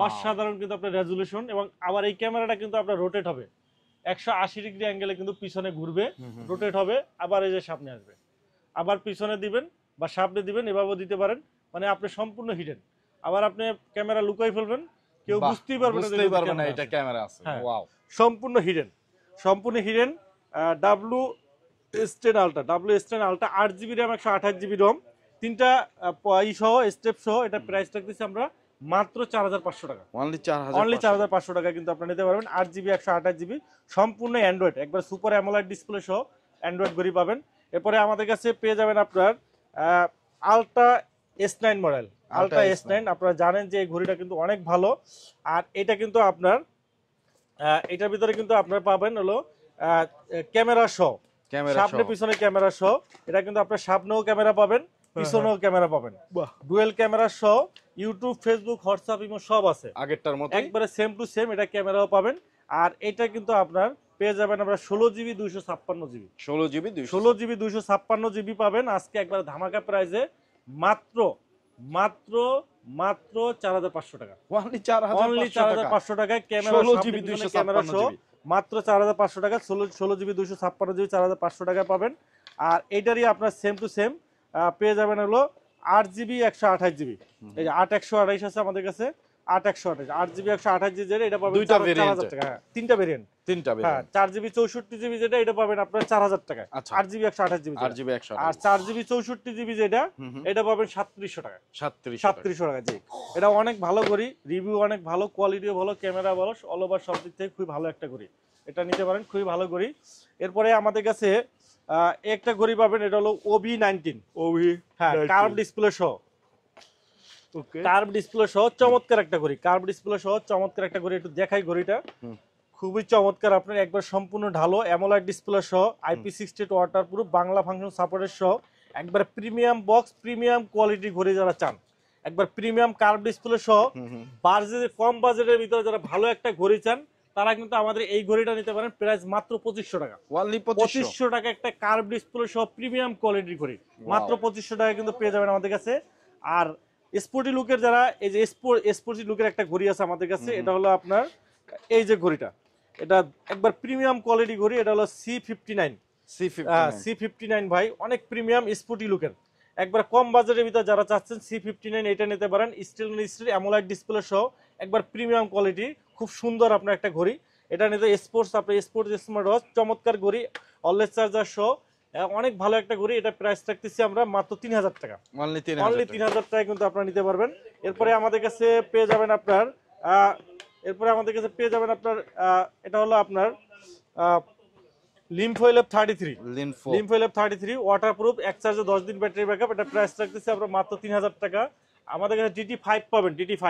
অসাধারণ কিন্তু আপনার রেজুলেশন। এবং আবার এই ক্যামেরাটা কিন্তু আপনার রোটেট হবে, 180° অ্যাঙ্গেলে কিন্তু পিছনে ঘুরবে, রোটেট হবে, আবার এই যে সামনে আসবে, আবার পিছনে দিবেন বা সামনে দিবেন, এভাবেও দিতে পারেন, মানে আপনি সম্পূর্ণ হিডেন। আবার আপনি ক্যামেরা লুকাই ফেলবেন, কেউ বুঝতেই পারবে না এটা ক্যামেরা আছে। ওয়াও! সম্পূর্ণ হিডেন, সম্পূর্ণ hidden. WS10 ultra, WS10 ultra, 8GB RAM, 128GB রম, 3টা সহ, স্টেপ সহ। এটা প্রাইস রাখতেছি আমরা মাত্র 4500 টাকা, অনলি 4500 টাকা কিন্তু আপনারা নিতে পারবেন। 8GB 128GB, সম্পূর্ণ অ্যান্ড্রয়েড, একবার সুপার অ্যামোলেড ডিসপ্লে সহ অ্যান্ড্রয়েড ঘড়ি পাবেন। এরপরে আমাদের কাছে পেয়ে যাবেন আপনার ultra S9 model, ultra S9। আপনারা জানেন যে এই ঘড়িটা কিন্তু অনেক ভালো। আর এটা কিন্তু আপনার এটার ভিতরে কিন্তু আপনারা পাবেন হলো ক্যামেরা সহ, সামনে পিছনে ক্যামেরা সহ। এটা কিন্তু আপনার সামনেও ক্যামেরা পাবেন, পিছনেও ক্যামেরা পাবেন, ডুয়েল ক্যামেরা সহ। ইউটিউব, ফেসবুক, হোয়াটসঅ্যাপ, ইমো সব আছে আগেরটার মতো একবারে সেম টু সেম। এটা ক্যামেরাও পাবেন। আর এটা কিন্তু আপনার পেয়ে যাবেন আমরা 16GB 256GB, 16GB 256GB পাবেন আজকে একবার ধামাকা প্রাইসে, মাত্র মাত্র মাত্র 4500 টাকা। অনলি 4500 টাকায় ক্যামেরা, 16GB ক্যামেরা সহ মাত্র 4500 টাকা। 16GB 256GB 4500 টাকায় পাবেন। আর এইটারই আপনার সেম টু সেম পেয়ে যাবেন হলো 8GB 128GB। এই যে 8128 আছে আমাদের কাছে, 8128 8GB 128GB যেটা, এটা পাবেন 4000 টাকা। হ্যাঁ, তিনটা ভেরিয়েন্ট। হ্যাঁ, 4GB 64GB যেটা, এটা পাবেন আপনার 4000 টাকায়। 8GB 128GB, আর 4GB 64GB যেটা, এটা পাবেন 3700 টাকা। 3700 টাকা। জি, এটা অনেক ভালো ঘড়ি, রিভিউ অনেক ভালো, কোয়ালিটিও ভালো, ক্যামেরা ভালো, অল ওভার সব দিক থেকে খুবই ভালো একটা ঘড়ি। এটা নিতে পারেন, খুবই ভালো ঘড়ি। এরপরে আমাদের কাছে একটা ঘড়ি পাবেন, এটা হলো OB19। হ্যাঁ, কার্ভ ডিসপ্লে সহ, কার্ভ ডিসপ্লে সহ চমৎকার একটা ঘড়ি, কার্ভ ডিসপ্লে সহ চমৎকার একটা ঘড়ি। একটু দেখাই ঘড়িটা, খুবই চমৎকার। আপনার একবার সম্পূর্ণ ঢালো অ্যামোলেড ডিসপ্লে সহ, IP68 ওয়াটারপ্রুফ, বাংলা ফাংশন সাপোর্টের সহ, একবার প্রিমিয়াম বক্স, প্রিমিয়াম কোয়ালিটি ঘড়ি যারা চান, একবার প্রিমিয়াম কার্ভ ডিসপ্লে সহ কম বাজেটের ভিতরে যারা ভালো একটা ঘড়ি চান, তারা কিন্তু আমাদের এই ঘড়িটা নিতে পারেন। প্রাইস মাত্র 2500 টাকা। 2500 টাকা একটা কার্ভ ডিসপ্লে সহ প্রিমিয়াম কোয়ালিটির ঘড়ি, মাত্র 2500 টাকা কিন্তু পেয়ে যাবেন আমাদের কাছে। আর স্পোর্টি লুকের যারা, এই যে স্পোর্টি লুকের একটা ঘড়ি আছে আমাদের কাছে, এটা হলো আপনার এই যে ঘড়িটা, এটা একবার প্রিমিয়াম কোয়ালিটি ঘড়ি। এটা হলো C59 ভাই, অনেক প্রিমিয়াম স্পোর্টি লুকের, একবার কম বাজেটের ভিতরে যারা চাচ্ছেন C59 এটা নিতে পারেন। স্টিল অ্যামোলেড ডিসপ্লে সহ একবার প্রিমিয়াম কোয়ালিটি, খুব সুন্দর আপনার একটা ঘড়ি। এটা নিতে স্পোর্টস, আপনার স্পোর্টস স্মার্ট ওয়াচ, চমৎকার ঘড়ি, অলওয়েজ চার্জার সহ, অনেক ভালো একটা ঘড়ি। এটা প্রাইস রাখতেছি আমরা মাত্র 3000 টাকা। অনলি 3000 টাকা কিন্তু আপনারা নিতে পারবেন। এরপরে আমাদের কাছে পেয়ে যাবেন আপনার এটা হলো আপনার লিম্ফোইলেভ 33 ওয়াটারপ্রুফ, এক চার্জে 10 দিন ব্যাটারি ব্যাকআপ। এটা প্রাইস রাখতেছি আমরা মাত্র 3000 টাকা। আমাদের কাছে DT5 পাবেন, DT5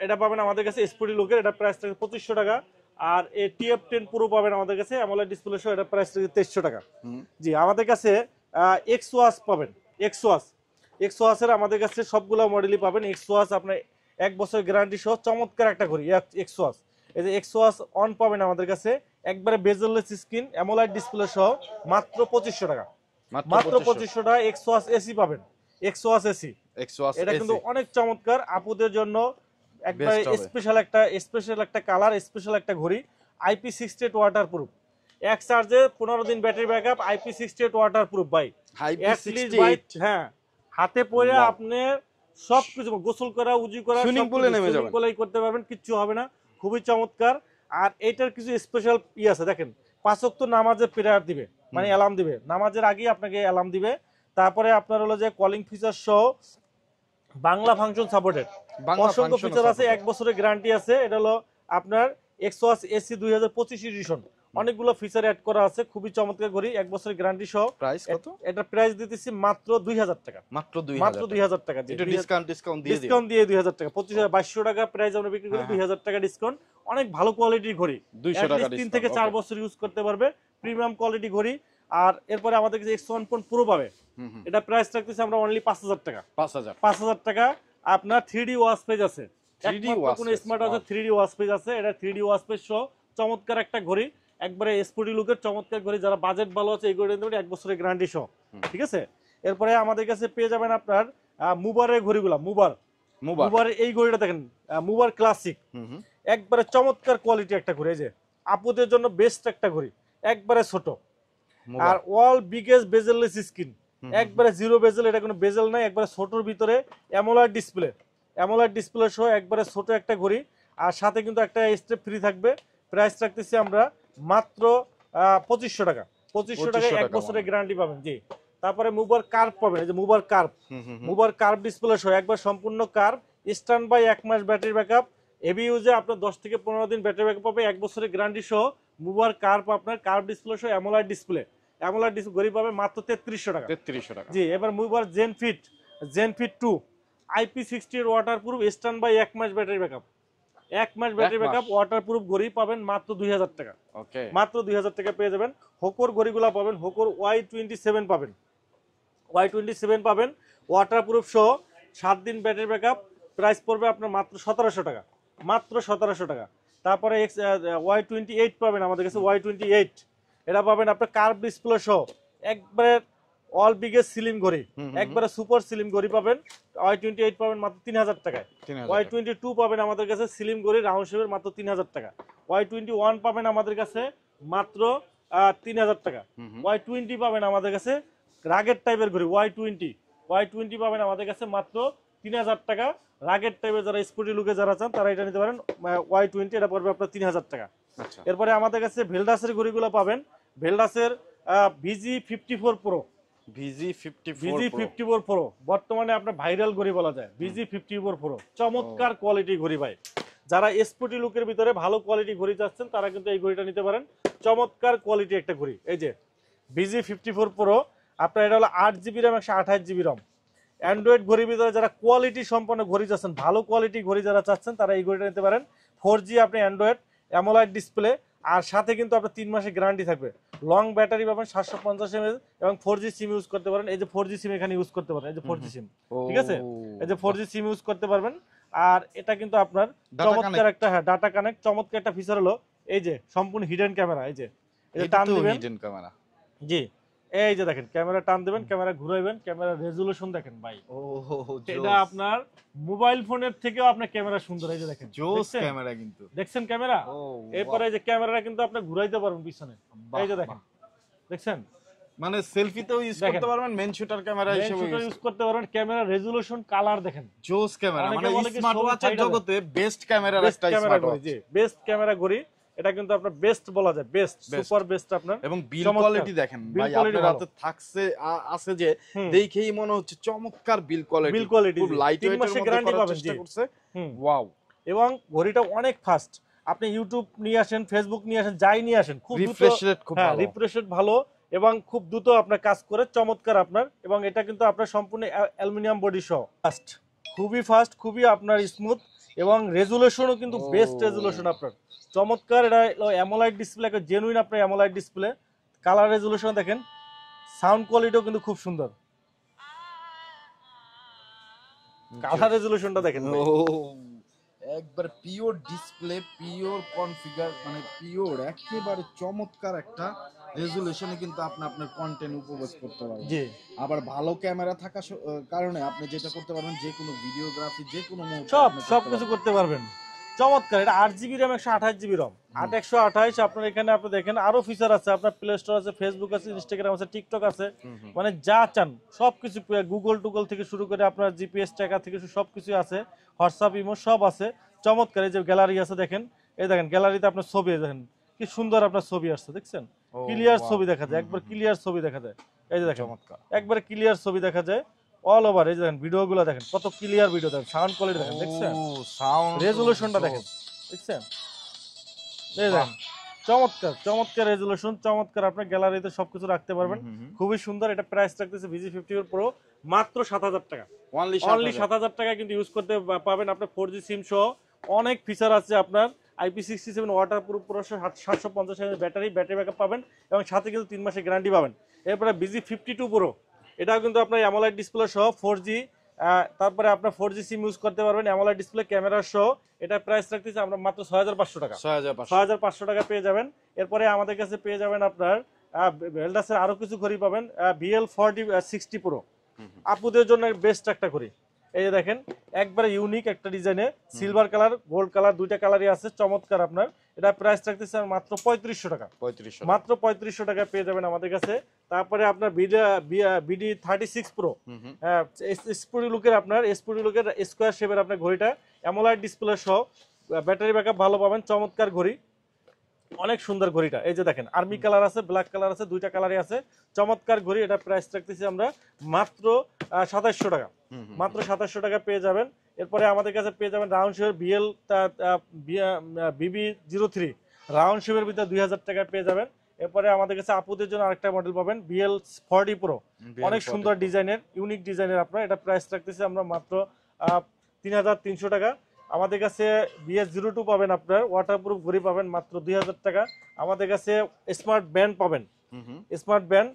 এটা পাবেন আমাদের কাছে স্পোর্টি লুকের, এটা প্রাইস থাকে 2500 টাকা। আর এই TF10 পুরো পাবেন আমাদের কাছে অ্যামোলেড ডিসপ্লে সহ, এটা প্রাইস থাকে 2300 টাকা। জি, আমাদের কাছে এক্সওয়াচ পাবেন, এক্সওয়াচের আমাদের কাছে সবগুলো মডেলই পাবেন। এক্সওয়াচ আপনার 1 বছর গ্যারান্টি সহ চমৎকার একটা ঘড়ি এক্সওয়াচ। এই যে এক্সওয়াচ অন পাবেন আমাদের কাছে, একবারে বেজেললেস স্ক্রিন, অ্যামোলেড ডিসপ্লে সহ, মাত্র 2500 টাকা। মাত্র 2500 টাকা এক্সওয়াচ এসি পাবেন, এক্সওয়াচ এসি। এটা কিন্তু অনেক চমৎকার, আপুদের জন্য একবার স্পেশাল একটা কালার, স্পেশাল একটা ঘড়ি। IP68 ওয়াটারপ্রুফ, এক চার্জে 15 দিন ব্যাটারি ব্যাকআপ, IP68 ওয়াটারপ্রুফ ভাই। হ্যাঁ, হাতে পরে আপনি সবকিছু গোসল করা, উজু করা, সুইমিং পুলে করতে পারবেন, কিচ্ছু হবে না, খুবই চমৎকার। আর এটার কিছু স্পেশাল আছে, দেখেন 5 ওয়াক্ত নামাজের প্রেয়ার দিবে, মানে অ্যালার্ম দিবে, নামাজের আগেই আপনাকে অ্যালার্ম দিবে। তারপরে আপনার হলো যে কলিং ফিচার সহ, বাংলা ফাংশন সাপোর্টেড, অসংখ্য ফিচার আছে, 1 বছরের গ্যারান্টি আছে। এটা হলো আপনার এক্সওয়াচ এসি 2025 এডিশন, অনেকগুলো ফিচার অ্যাড করা আছে, খুবই চমৎকার ঘড়ি, 1 বছরের গ্যারান্টি সহ। প্রাইস কত? এটা প্রাইস দিতেছি মাত্র 2000 টাকা। মাত্র 2000 টাকা। এটা ডিসকাউন্ট দিয়ে 2000 টাকা, 2200 টাকা প্রাইস আমরা বিক্রি করি, 2000 টাকা ডিসকাউন্ট। অনেক ভালো কোয়ালিটির ঘড়ি, 200 টাকা 3 থেকে 4 বছর ইউজ করতে পারবে, প্রিমিয়াম কোয়ালিটি ঘড়ি। আর এরপরে আমাদের কাছে X1 প্রো পাবে, এটা প্রাইস রাখতেছি আমরা অনলি 5000 টাকা। 5000 টাকা। আপনার 3D ওয়াচ পেজ আছে, 3D ওয়াচ, কোন স্মার্ট ওয়াচে 3D ওয়াচ পেজ আছে, এটা 3D ওয়াচ পেজ সহ চমৎকার একটা ঘড়ি, একবারে স্পোর্টি লুকের চমৎকার ঘড়ি। যারা বাজেট ভালো আছে এই ঘড়ি নিতে পারেন, 1 বছরের গ্যারান্টি সহ, ঠিক আছে। এরপরে আমাদের কাছে পেয়ে যাবেন আপনার মুবারের ঘড়িগুলা, মুবার এই ঘড়িটা দেখেন, মুবার ক্লাসিক, একবারে চমৎকার কোয়ালিটি একটা ঘড়ি। এই যে আপুদের জন্য বেস্ট একটা ঘড়ি, একবারে ছোট, আর ওয়াল বিগেস্ট বেজেললেস স্ক্রিন, একবারে জিরো বেজেল, এটা কোনো বেজেল নাই, একবারে ছোটর ভিতরে অ্যামোলেড ডিসপ্লে সহ একবারে ছোট একটা ঘড়ি। আর সাথে কিন্তু একটা স্টেপ ফ্রি থাকবে। প্রাইস রাখতেছি আমরা মাত্র 2500 টাকা। 2500 টাকায় 1 বছরের গ্যারান্টি পাবেন। জি, তারপরে মুবার কার্ভ পাবেন, এই যে মুবার কার্ভ ডিসপ্লে সহ একবার সম্পূর্ণ কার্ভ, স্ট্যান্ড বাই 1 মাস ব্যাটারি ব্যাকআপ, হেভি ইউজে আপনার 10 থেকে 15 দিন ব্যাটারি ব্যাকআপ পাবে, 1 বছরের গ্যারান্টি সহ। মুবার কার্ভ, আপনার কার্ভ ডিসপ্লে সহ অ্যামোলেড ডিসপ্লে ঘড়ি পাবে মাত্র 3300 টাকা। জি, এবার মুবার জেনফিট জেনফিট 2 IP60 এর ওয়াটারপ্রুফ স্ট্যান্ড বাই 1 মাস ব্যাটারি ব্যাকআপ, 1 মাস ব্যাটারি ব্যাকআপ ওয়াটারপ্রুফ ঘড়ি পাবেন মাত্র 2000 টাকা। ওকে, মাত্র 2000 টাকা পেয়ে যাবেন। হোকোর ঘড়িগুলো পাবেন, হোকোর Y27 পাবেন, Y27 পাবেন ওয়াটারপ্রুফ সহ 7 দিন ব্যাটারি ব্যাকআপ, প্রাইস পড়বে আপনার মাত্র 1700 টাকা, মাত্র 1700 টাকা। তারপরে Y28 পাবেন আমাদের কাছে, Y28 এটা পাবেন আপনার কার্ভ ডিসপ্লে সহ একবারে অল বিগেস্ট সিলিম ঘড়ি, একবারে সুপার সিলিম ঘড়ি পাবেন। Y28 পাবেন মাত্র 3000 টাকায়। Y22 পাবেন আমাদের কাছে সিলিম ঘড়ি রাউন্ড শেপের মাত্র 3000 টাকা। Y21 পাবেন আমাদের কাছে মাত্র 3000 টাকা। Y20 পাবেন আমাদের কাছে রাগের টাইপের ঘড়ি, Y20 পাবেন আমাদের কাছে মাত্র 3000 টাকা। রাগের টাইপের যারা স্পোর্টি লুকে যারা চান তারা এটা নিতে পারেন। Y20 এটা পড়বে আপনার 3000 টাকা। এরপরে আমাদের কাছে ভেলডাসের ঘড়িগুলো পাবেন, ভেলডাসের VG54 প্রো, VG54 প্রো বর্তমানে আপনার ভাইরাল ঘড়ি বলা যায়, VG54 প্রো চমৎকার কোয়ালিটি ঘড়ি ভাই। যারা স্পোর্টি লুকের ভিতরে ভালো কোয়ালিটি ঘড়ি চাচ্ছেন তারা কিন্তু এই ঘড়িটা নিতে পারেন, চমৎকার কোয়ালিটি একটা ঘড়ি। এই যে VG54 প্রো আপনার, এটা হলো 8GB র্যাম 128GB রম। অ্যান্ড্রয়েড ঘড়ির ভিতরে যারা কোয়ালিটি সম্পন্ন ঘড়ি চাচ্ছেন, ভালো কোয়ালিটি ঘড়ি যারা চাচ্ছেন তারা এই ঘড়িটা নিতে পারেন। 4G আপনি অ্যান্ড্রয়েড অ্যামোলাইড ডিসপ্লে, আর সাথে কিন্তু আপনার 3 মাসের গ্যারান্টি থাকবে। লং ব্যাটারি পাবেন 750 mAh এবং 4G সিম ইউজ করতে পারেন। এই যে 4G সিম এখানে ইউজ করতে পারেন, এই যে 4G সিম, ঠিক আছে, এই যে 4G সিম ইউজ করতে পারবেন। আর এটা কিন্তু আপনার চমৎকার একটা ডাটা কানেক্ট, চমৎকার একটা ফিচার হলো এই যে সম্পূর্ণ হিডেন ক্যামেরা। এই যে টান দিবেন, হিডেন ক্যামেরা, জি এই যে দেখেন ক্যামেরা টান দিবেন, ক্যামেরা ঘুরাইবেন, ক্যামেরা রেজোলিউশন দেখেন ভাই, এটা আপনার মোবাইল ফোনের থেকেও আপনার ক্যামেরা সুন্দর। এই যে দেখেন জোস ক্যামেরা, কিন্তু দেখছেন ক্যামেরা। এরপরে এই যে ক্যামেরাটা কিন্তু আপনি ঘুরাইতে পারবেন পিছনে, এই যে দেখেন, দেখছেন, মানে সেলফিতেও ইউজ করতে পারবেন, মেন শুটার ক্যামেরা হিসেবে ইউজ করতে পারবেন। ক্যামেরা রেজোলিউশন কালার দেখেন, জোস ক্যামেরা, মানে স্মার্ট ওয়াচের জগতে বেস্ট ক্যামেরার একটা স্মার্ট ওয়াচ, জি বেস্ট ক্যামেরা ঘড়ি। এটা কিন্তু আপনার বেস্ট বলা যায়, বেস্ট সুপার বেস্ট আপনার। এবং বিল কোয়ালিটি দেখেন ভাই, আপনার হাতে থাকছে আছে যে দেখেই মনে হচ্ছে চমৎকার বিল কোয়ালিটি, খুব লাইট ওয়েট এর মধ্যে করার চেষ্টা করছে। ওয়াও, এবং ঘড়িটা অনেক ফাস্ট। আপনি ইউটিউব নিয়ে আসেন, ফেসবুক নিয়ে আসেন, যাই নিয়ে আসেন, খুব রিফ্রেশ রেট খুব ভালো, রিফ্রেশ রেট ভালো এবং খুব দ্রুত আপনার কাজ করে, চমৎকার আপনার। এবং এটা কিন্তু আপনার সম্পূর্ণ অ্যালুমিনিয়াম বডি সহ ফাস্ট, খুবই ফাস্ট, খুবই আপনার স্মুথ এবং রেজোলিউশনও কিন্তু বেস্ট রেজোলিউশন আপনার, চমৎকার। এটা অ্যামোলাইড ডিসপ্লে, একটা জেনুইন আপনার অ্যামোলাইড ডিসপ্লে। কালার রেজোলিউশন দেখেন, সাউন্ড কোয়ালিটিও কিন্তু খুব সুন্দর, কালার রেজোলিউশনটা দেখেন একবার পিওর ডিসপ্লে, পিওর কনফিগার, মানে পিওর একেবারে চমৎকার একটা রেজোলিউশনে কিন্তু আপনি আপনার কন্টেন্ট উপভোগ করতে পারবেন। জি, আবার ভালো ক্যামেরা থাকার কারণে আপনি যেটা করতে পারবেন, যে কোনো ভিডিওগ্রাফি, যে কোনো সবকিছু করতে পারবেন। চমৎকার। এটা 8GB র্যাম 128GB রম, 8/128। আপনার এখানে আপনি দেখেন আরো ফিচার আছে, আপনার প্লে স্টোর আছে, ফেসবুক আছে, ইনস্টাগ্রাম আছে, টিকটক আছে, মানে যা চান সবকিছু, গুগল টুগল থেকে শুরু করে আপনার জিপিএস ট্র্যাকার থেকে সবকিছু আছে, হোয়াটসঅ্যাপ, ইমো সব আছে। চমৎকার। এই যে গ্যালারি আছে দেখেন, এই দেখেন গ্যালারিতে আপনার ছবি দেখেন কি সুন্দর আপনার ছবি আসছে, দেখছেন ক্লিয়ার ছবি দেখা যায়, একবার ক্লিয়ার ছবি দেখা যায়। এই যে দেখেন একবার ক্লিয়ার ছবি দেখা যায় অল ওভার। এই যে দেখেন ভিডিওগুলো দেখেন কত ক্লিয়ার ভিডিও, দেখেন সাউন্ড কোয়ালিটি দেখেন, দেখছেন সাউন্ড রেজোলিউশনটা দেখেন, দেখছেন, এই দেখেন চমৎকার, চমৎকার রেজোলিউশন, চমৎকার। আপনার গ্যালারিতে সবকিছু রাখতে পারবেন, খুবই সুন্দর। এটা প্রাইস রাখতেছে VG54 প্রো মাত্র 7000 টাকা, অনলি 7000 টাকা কিন্তু ইউজ করতে পাবেন। আপনার 4G সিম সহ অনেক ফিচার আছে আপনার। IP67 ওয়াটারপ্রুফ পুরো 750 mAh ব্যাটারি ব্যাকআপ পাবেন এবং সাথে কিন্তু 3 মাসের গ্যারান্টি পাবেন। এরপরে VG52 প্রো, এটাও কিন্তু আপনার অ্যামোলাইড ডিসপ্লে সহ 4G, তারপরে আপনার 4G সিম ইউজ করতে পারবেন, অ্যামোলাইড ডিসপ্লে, ক্যামেরা সহ। এটা প্রাইস রাখতেছি আমরা মাত্র 6500 টাকা, 6500 টাকা পেয়ে যাবেন। এরপরে আমাদের কাছে পেয়ে যাবেন আপনার ভেলডাসের আরো কিছু ঘড়ি পাবেন, VL4060 প্রো, আপুদের জন্য বেস্ট একটা ঘড়ি। এই যে দেখেন একবারে ইউনিক একটা ডিজাইনে, সিলভার কালার, গোল্ড কালার, দুইটা কালারই আছে, চমৎকার আপনার। এটা প্রাইস রাখতেছে মাত্র 3500 টাকা, মাত্র 3500 টাকা পেয়ে যাবেন আমাদের কাছে। তারপরে আপনার BD36 প্রো, স্পোর্টি লুকের, আপনার স্পোর্টি লুকের স্কোয়ার শেপের আপনার ঘড়িটা, অ্যামোলাইড ডিসপ্লে সহ, ব্যাটারি ব্যাকআপ ভালো পাবেন, চমৎকার ঘড়ি, অনেক সুন্দর ঘড়িটা। এই যে দেখেন আর্মি কালার আছে, ব্ল্যাক কালার আছে, দুইটা কালারই আছে, চমৎকার ঘড়ি। এটা প্রাইস রাখতেছি আমরা মাত্র 2700 টাকা, মাত্র 2700 টাকা পেয়ে যাবেন। এরপরে আমাদের কাছে পেয়ে যাবেন রাউন্ড শেপের BB03 রাউন্ড শেপের ভিতরে 2000 টাকা পেয়ে যাবেন। এরপরে আমাদের কাছে আপুদের জন্য আরেকটা মডেল পাবেন BL40 Pro, অনেক সুন্দর ডিজাইনের, ইউনিক ডিজাইনের। আপনার এটা প্রাইস রাখতেছি আমরা মাত্র 3300 টাকা। আমাদের কাছে BS02 পাবেন, আপনার ওয়াটারপ্রুফ ঘড়ি পাবেন মাত্র 2000 টাকা। আমাদের কাছে স্মার্ট ব্যান্ড পাবেন, স্মার্ট ব্যান্ড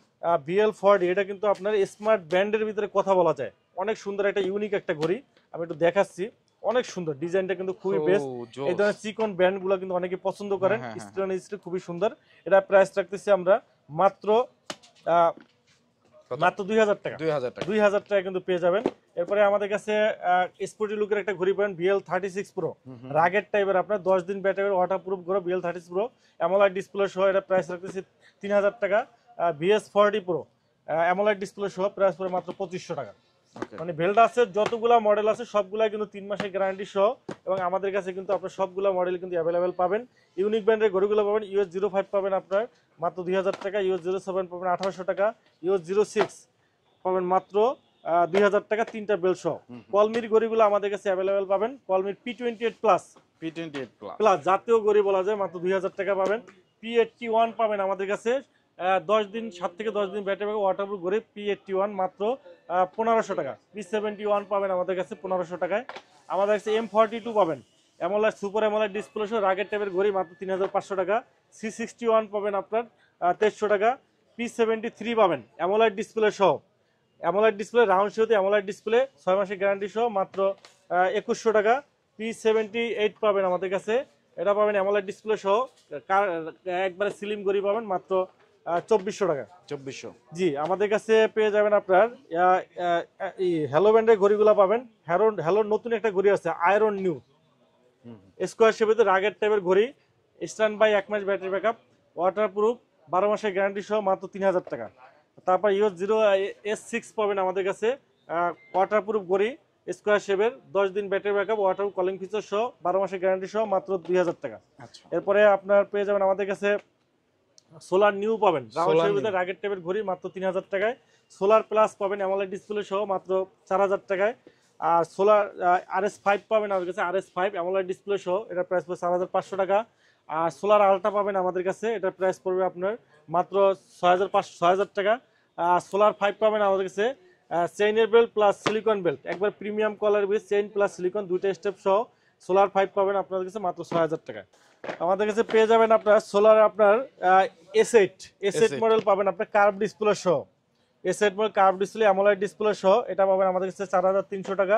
BL40, এটা কিন্তু আপনার স্মার্ট ব্যান্ডের ভিতরে কথা বলা যায়, অনেক সুন্দর একটা ইউনিক একটা ঘড়ি। আমি একটু দেখাচ্ছি, অনেক সুন্দর ডিজাইনটা কিন্তু খুবই বেস্ট। এই ধরনের চিকন ব্যান্ড গুলো কিন্তু অনেকে পছন্দ করেন, স্টেনলেস খুবই সুন্দর। এটা প্রাইস রাখতেছি আমরা মাত্র 2000 টাকা। 2000 টাকা কিন্তু পেয়ে যাবেন। এরপরে আমাদের কাছে স্পোর্টি লুকের একটা ঘড়ি পাবেন BL36 Pro, রাগের টাইপের, আপনার 10 দিন ব্যাটারি ওয়াটারপ্রুফ ঘড়ি BL36 Pro, অ্যামোলেড ডিসপ্লে সহ। এটা প্রাইস রাখতেছি 3000 টাকা। BS40 Pro অ্যামোলেড ডিসপ্লে সহ, প্রাইস পড়ে মাত্র 2500 টাকা। মানে ভেলডাসের যতগুলা মডেল আছে সবগুলা কিন্তু 3 মাসের গ্যারান্টি সহ, এবং আমাদের কাছে কিন্তু আপনার সবগুলা মডেল কিন্তু অ্যাভেলেবেল পাবেন। ইউনিক ব্র্যান্ডের ঘড়িগুলো পাবেন, US05 পাবেন আপনার মাত্র 2000 টাকা, US07 পাবেন 1800 টাকা, US06 পাবেন মাত্র 2000 টাকা, 3টা বেল সহ। কলমির ঘড়িগুলো আমাদের কাছে অ্যাভেলেবেল পাবেন, কলমির P28 প্লাস জাতীয় ঘড়ি বলা যায়, মাত্র 2000 টাকা পাবেন। P81 পাবেন আমাদের কাছে 7 থেকে 10 দিন ব্যাটারি ব্যাকআপ ওয়াটারপ্রুফ ঘড়ি P81 মাত্র 1500 টাকা। P71 পাবেন আমাদের কাছে 1500 টাকায়। আমাদের কাছে M42 পাবেন, অ্যামোলেড সুপার অ্যামোলেড ডিসপ্লে সহ রাগের টাইপের ঘড়ি মাত্র 3500 টাকা। C61 পাবেন আপনার 2300 টাকা। P73 পাবেন অ্যামোলেড ডিসপ্লে সহ, অ্যামোলেড ডিসপ্লে রাউন্ড শেপে অ্যামোলেড ডিসপ্লে 6 মাসের গ্যারান্টি সহ, মাত্র 2100 টাকা। P78 পাবেন আমাদের কাছে, এটা পাবেন অ্যামোলেড ডিসপ্লে সহ, একবারে স্লিম ঘড়ি পাবেন মাত্র 2400 টাকা। 2400 জি। আমাদের কাছে পেয়ে যাবেন আপনার হ্যালো ব্র্যান্ডের ঘড়িগুলো পাবেন। হ্যালোর নতুন একটা ঘড়ি আছে আয়রন নিউ, স্কোয়ার শেপে রাগের টাইপের ঘড়ি, স্ট্যান্ড বাই 1 মাস ব্যাটারি ব্যাকআপ, ওয়াটারপ্রুফ 12 মাসের গ্যারান্টি সহ, মাত্র 3000 টাকা। তারপর US0S6 পাবেন আমাদের কাছে, ওয়াটারপ্রুফ ঘড়ি, স্কোয়ার শেপের, 10 দিন battery backup, waterproof calling feature সহ, 12 মাসের গ্যারান্টি সহ, মাত্র 2000 টাকা। এরপরে আপনার পেয়ে যাবেন আমাদের কাছে সোলার নিউ পাবেন, রাউন্ড শেপের রাগের টাইপের ঘড়ি মাত্র 3000 টাকায়। সোলার প্লাস পাবেন অ্যামোলেড ডিসপ্লে সহ, মাত্র 4000 টাকায়। আর সোলার RS5 পাবেন আমাদের কাছে, RS5 অ্যামোলেড ডিসপ্লে সহ, এটার প্রাইস পড়বে 4500 টাকা। আর সোলার আলট্রা পাবেন আমাদের কাছে, এটার প্রাইস পড়বে আপনার মাত্র 6000 টাকা। সোলার 5 পাবেন আমাদের কাছে, চেইনের বেল্ট প্লাস সিলিকন বেল্ট, একবার প্রিমিয়াম কলার বেস, চেইন প্লাস সিলিকন, 2টা স্টেপ সহ সোলার 5 পাবেন আপনাদের কাছে মাত্র 6000 টাকা। আমাদের কাছে পেয়ে যাবেন আপনার সোলার আপনার S8 মডেল পাবেন আপনার কার্ভ ডিসপ্লে সহ, S8 model curve display AMOLED display সহ, এটা পাবেন আমাদের কাছে 4300 টাকা।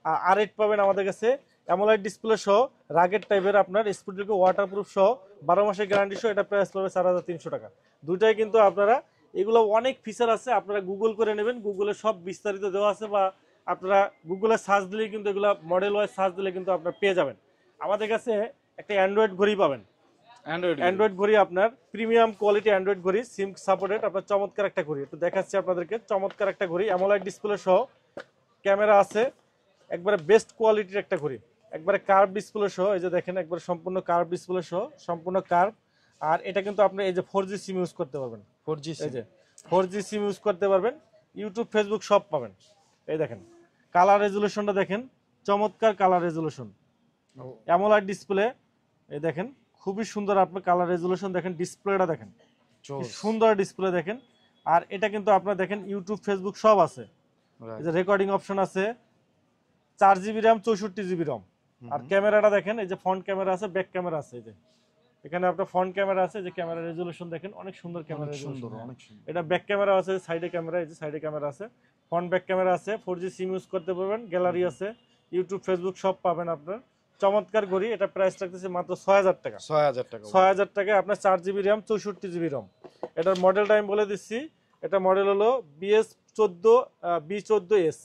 আর R8 পাবেন আমাদের কাছে অ্যামোলেড ডিসপ্লে সহ, রাগের টাইপের আপনার স্পুটলিক ওয়াটারপ্রুফ সহ, 12 মাসের গ্যারান্টি সহ, এটা প্রাইস পড়বে 4300 টাকা। দুইটাই কিন্তু আপনারা, এগুলো অনেক ফিচার আছে, আপনারা গুগল করে নেবেন, গুগলে সব বিস্তারিত দেওয়া আছে, বা আপনারা গুগলে সার্চ দিলে কিন্তু এগুলো মডেল ওয়াইজ সার্চ দিলে কিন্তু আপনারা পেয়ে যাবেন। আমাদের কাছে একটা অ্যান্ড্রয়েড ঘড়ি পাবেন, অ্যান্ড্রয়েড ঘড়ি আপনার প্রিমিয়াম কোয়ালিটি অ্যান্ড্রয়েড ঘড়ি, সিম সাপোর্টেড, আপনার চমৎকার একটা ঘড়ি, একটু দেখাচ্ছি আপনাদেরকে, চমৎকার একটা ঘড়ি, অ্যামোলেড ডিসপ্লে সহ, ক্যামেরা আছে, একবারে বেস্ট কোয়ালিটির একটা ঘড়ি, একবারে কার্ভ ডিসপ্লে সহ, এই যে দেখেন একবার সম্পূর্ণ কার্ভ ডিসপ্লে সহ, সম্পূর্ণ কার্ভ। আর এটা কিন্তু আপনি এই যে 4G সিম ইউজ করতে পারবেন, 4G সিম ইউজ করতে পারবেন, ইউটিউব ফেসবুক সব পাবেন। এই দেখেন কালার রেজুলেশনটা দেখেন, চমৎকার কালার রেজুলেশন, অ্যামোলেড ডিসপ্লে, এই দেখেন খুবই সুন্দর, আপনার কালার রেজুলেশন দেখেন, ডিসপ্লেটা দেখেন সুন্দর ডিসপ্লে দেখেন। আর এটা কিন্তু আপনার দেখেন ইউটিউব ফেসবুক সব আছে, এই যে রেকর্ডিং অপশন আছে, 4GB RAM 64GB ROM। আর ক্যামেরাটা দেখেন, এই যে ফ্রন্ট ক্যামেরা আছে, ব্যাক ক্যামেরা আছে, এই যে এখানে আপনার ফ্রন্ট ক্যামেরা আছে, যে ক্যামেরা রেজুলেশন দেখেন অনেক সুন্দর, ক্যামেরা রেজুলেশন অনেক সুন্দর। এটা ব্যাক ক্যামেরা আছে, সাইডে ক্যামেরা, এই যে সাইডে ক্যামেরা আছে, ফ্রন্ট ব্যাক ক্যামেরা আছে, 4G সিম ইউজ করতে পারবেন, গ্যালারি আছে, ইউটিউব ফেসবুক সব পাবেন আপনার। চমৎকার ঘড়ি, এটা প্রাইস রাখতেছে মাত্র 6000 টাকা। 6000 টাকায় আপনার 4GB RAM 64GB ROM। এটার মডেলটা আমি বলে দিচ্ছি, এটা মডেল হলো B14S,